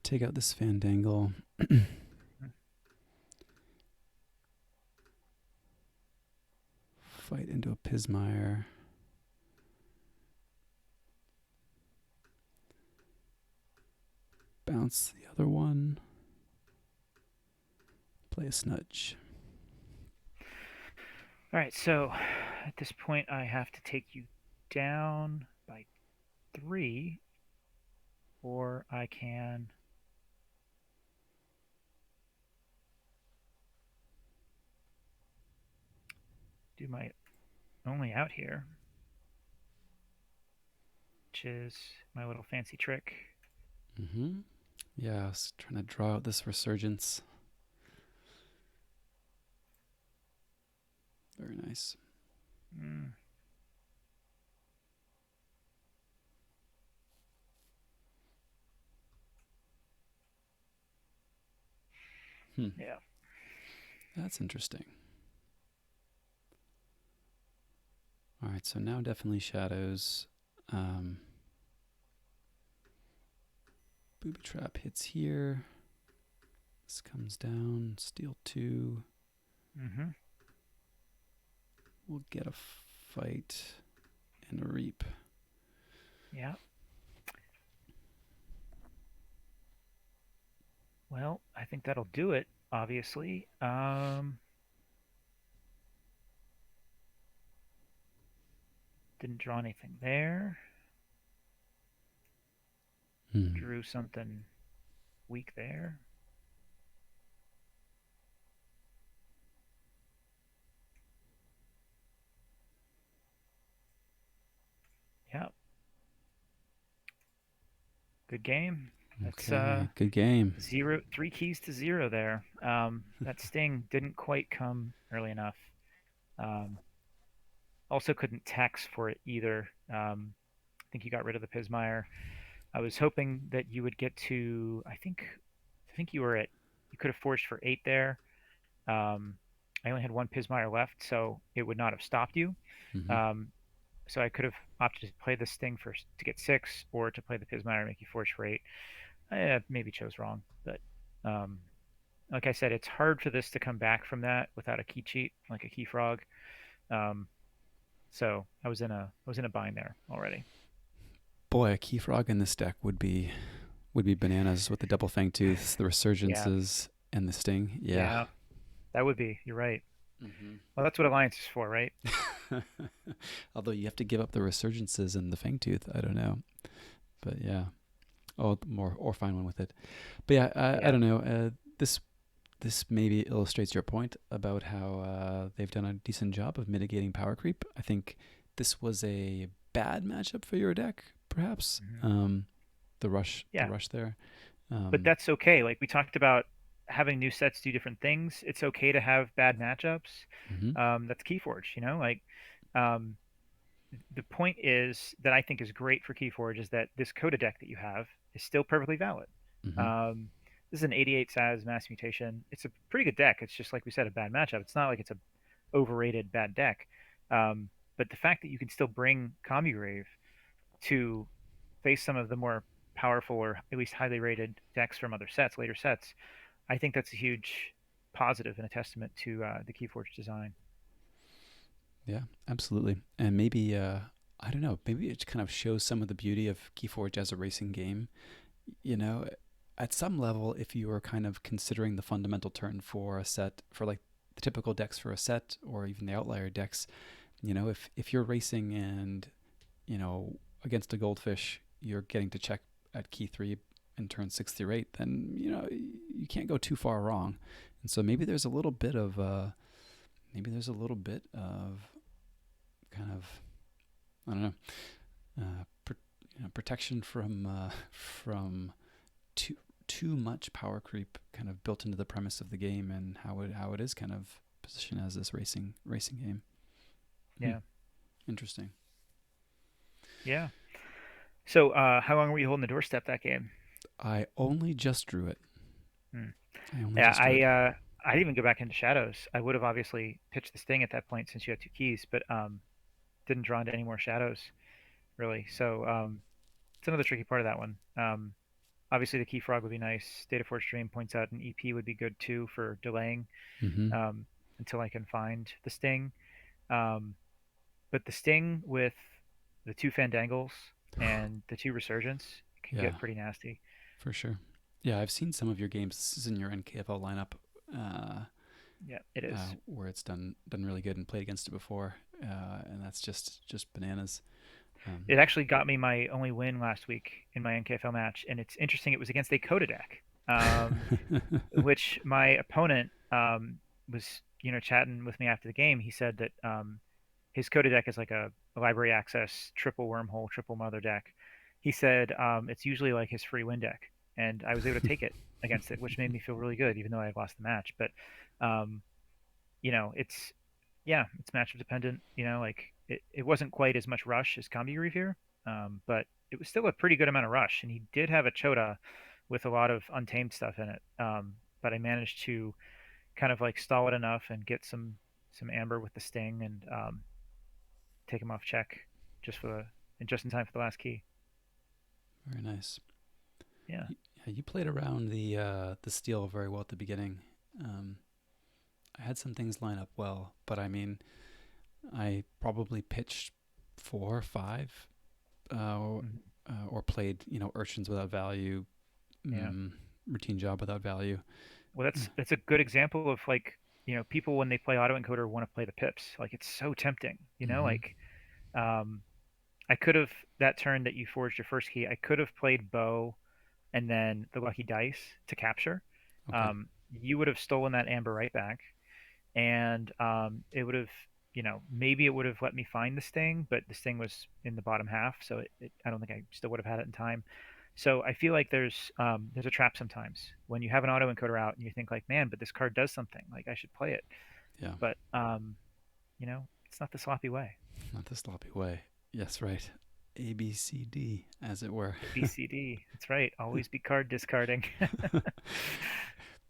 S1: Take out this fandangle. Fight into a Pismire. Bounce the other one. Play a snudge.
S2: All right, so at this point, I have to take you down by 3, or I can do my only out here, which is my little fancy trick.
S1: Mm-hmm. Yeah, I was trying to draw out this resurgence. Very nice.
S2: Mm,
S1: Hmm.
S2: yeah.
S1: That's interesting. All right, so now definitely shadows. Booby trap hits here. This comes down. Steal 2.
S2: Mm-hmm.
S1: We'll get a fight and a reap.
S2: Yeah. Well, I think that'll do it, obviously. Didn't draw anything there.
S1: Hmm.
S2: Drew something weak there. Yeah. Good game. That's
S1: Okay, good game.
S2: 3 keys to 0 there. That sting didn't quite come early enough. Um, also couldn't tax for it either. I think you got rid of the Pismire. I was hoping that you would get to. I think you were at. You could have forged for 8 there. Um, I only had one Pismire left, so it would not have stopped you.
S1: Mm-hmm.
S2: Um, so I could have opted to play this thing first to get 6, or to play the Pismire and make you forge for 8. I maybe chose wrong, but um, like I said, it's hard for this to come back from that without a key cheat like a key frog. Um, so I was in a bind there already.
S1: Boy, a key frog in this deck would be bananas with the double fang tooths, the
S2: Yeah,
S1: resurgences, and the sting. Yeah.
S2: yeah, that would be. You're right.
S1: Mm-hmm.
S2: Well, that's what Alliance is for, right?
S1: Although you have to give up the resurgences and the fang tooth. I don't know, but yeah. Oh, more or find one with it. But yeah, I
S2: Yeah.
S1: don't know. This maybe illustrates your point about how they've done a decent job of mitigating power creep. I think this was a bad matchup for your deck, perhaps.
S2: Hmm.
S1: The
S2: Yeah,
S1: rush there.
S2: but
S1: Um,
S2: that's okay. Like we talked about having new sets do different things. It's okay to have bad matchups.
S1: mm-hmm,
S2: That's KeyForge, like um, the point is that I think is great for KeyForge is that this Coda deck that you have is still perfectly valid.
S1: mm-hmm,
S2: Um, this is an 88 size mass mutation. It's a pretty good deck. It's just like we said, a bad matchup. It's not like it's a overrated bad deck. But the fact that you can still bring Commugrave to face some of the more powerful or at least highly rated decks from other sets, later sets, I think that's a huge positive and a testament to the KeyForge design.
S1: Yeah, absolutely. And maybe I don't know, maybe it kind of shows some of the beauty of KeyForge as a racing game. You know, at some level, if you were kind of considering the fundamental turn for a set, for like the typical decks for a set, or even the outlier decks, if you're racing and against a goldfish, you're getting to check at key 3 in turn 6 through 8, then you can't go too far wrong. And so maybe there's a little bit of kind of, I don't know, protection from too much power creep kind of built into the premise of the game, and how it is kind of positioned as this racing game.
S2: Yeah.
S1: Interesting.
S2: Yeah. So, how long were you holding the doorstep that game?
S1: I only just drew it.
S2: Hmm.
S1: I only
S2: Yeah,
S1: just drew it.
S2: I didn't even go back into shadows. I would have obviously pitched the sting at that point since you had two keys, but didn't draw into any more shadows really. So it's another tricky part of that one. Obviously, the key frog would be nice. Data Force Dream points out an EP would be good too for delaying
S1: Mm-hmm.
S2: until I can find the sting. Um, but the sting with the two Fandangles and the two Resurgence can
S1: Yeah,
S2: get pretty nasty.
S1: for sure. Yeah, I've seen some of your games. This is in your NKFL lineup,
S2: Yeah, it is.
S1: where it's done really good and played against it before, and that's just bananas.
S2: It actually got me my only win last week in my NKFL match, and it's interesting. It was against a Coda deck, which my opponent was, chatting with me after the game. He said that his Coda deck is like a library access triple wormhole, triple mother deck. He said it's usually like his free win deck, and I was able to take it against it, which made me feel really good, even though I lost the match. But um, it's yeah, it's matchup dependent. Like it wasn't quite as much rush as Combi Revere, but it was still a pretty good amount of rush, and he did have a Chota with a lot of untamed stuff in it. But I managed to kind of like stall it enough and get some amber with the sting and take him off check just for the and just in time for the last key.
S1: Very nice.
S2: Yeah.
S1: You played around the steel very well at the beginning. I had some things line up well, but I mean, I probably pitched 4 or 5, or played urchins without value,
S2: Yeah.
S1: routine job without value.
S2: Well, that's a good example of like, people when they play autoencoder want to play the pips. Like it's so tempting,
S1: Mm-hmm.
S2: like um I could have that turn that you forged your first key, I could have played bow and then the lucky dice to capture.
S1: Okay.
S2: You would have stolen that amber right back, and it would have, maybe it would have let me find the sting, but the sting was in the bottom half, so I don't think I still would have had it in time. So I feel like there's a trap sometimes when you have an auto encoder out and you think like, man, but this card does something, like I should play it,
S1: Yeah.
S2: but it's not the sloppy way.
S1: Not the sloppy way. Yes, right. A B C D, as it were.
S2: BCD, that's right. Always be card discarding.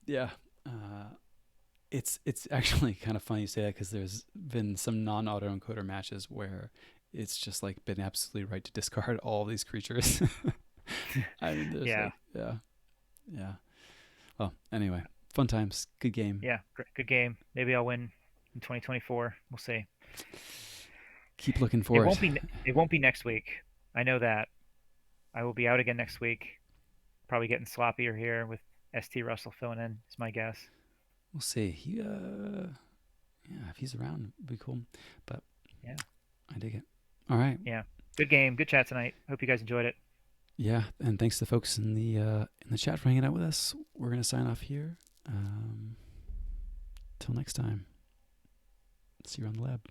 S1: Yeah. It's actually kind of funny you say that, because there's been some non-autoencoder matches where it's just like been absolutely right to discard all these creatures. I mean, there's
S2: Yeah,
S1: like, yeah, yeah. Well, anyway, fun times, good game.
S2: yeah, good game. Maybe I'll win in 2024. We'll see.
S1: Keep looking
S2: It
S1: for it.
S2: won't be it won't be next week. I know that. I will be out again next week. Probably getting sloppier here with ST Russell filling in, is my guess.
S1: We'll see. Yeah, if he's around, it'd be cool. But
S2: Yeah.
S1: I dig it. All right.
S2: Yeah. Good game. Good chat tonight. Hope you guys enjoyed it.
S1: Yeah, and thanks to folks in the chat for hanging out with us. We're gonna sign off here. Till next time. See you around the lab.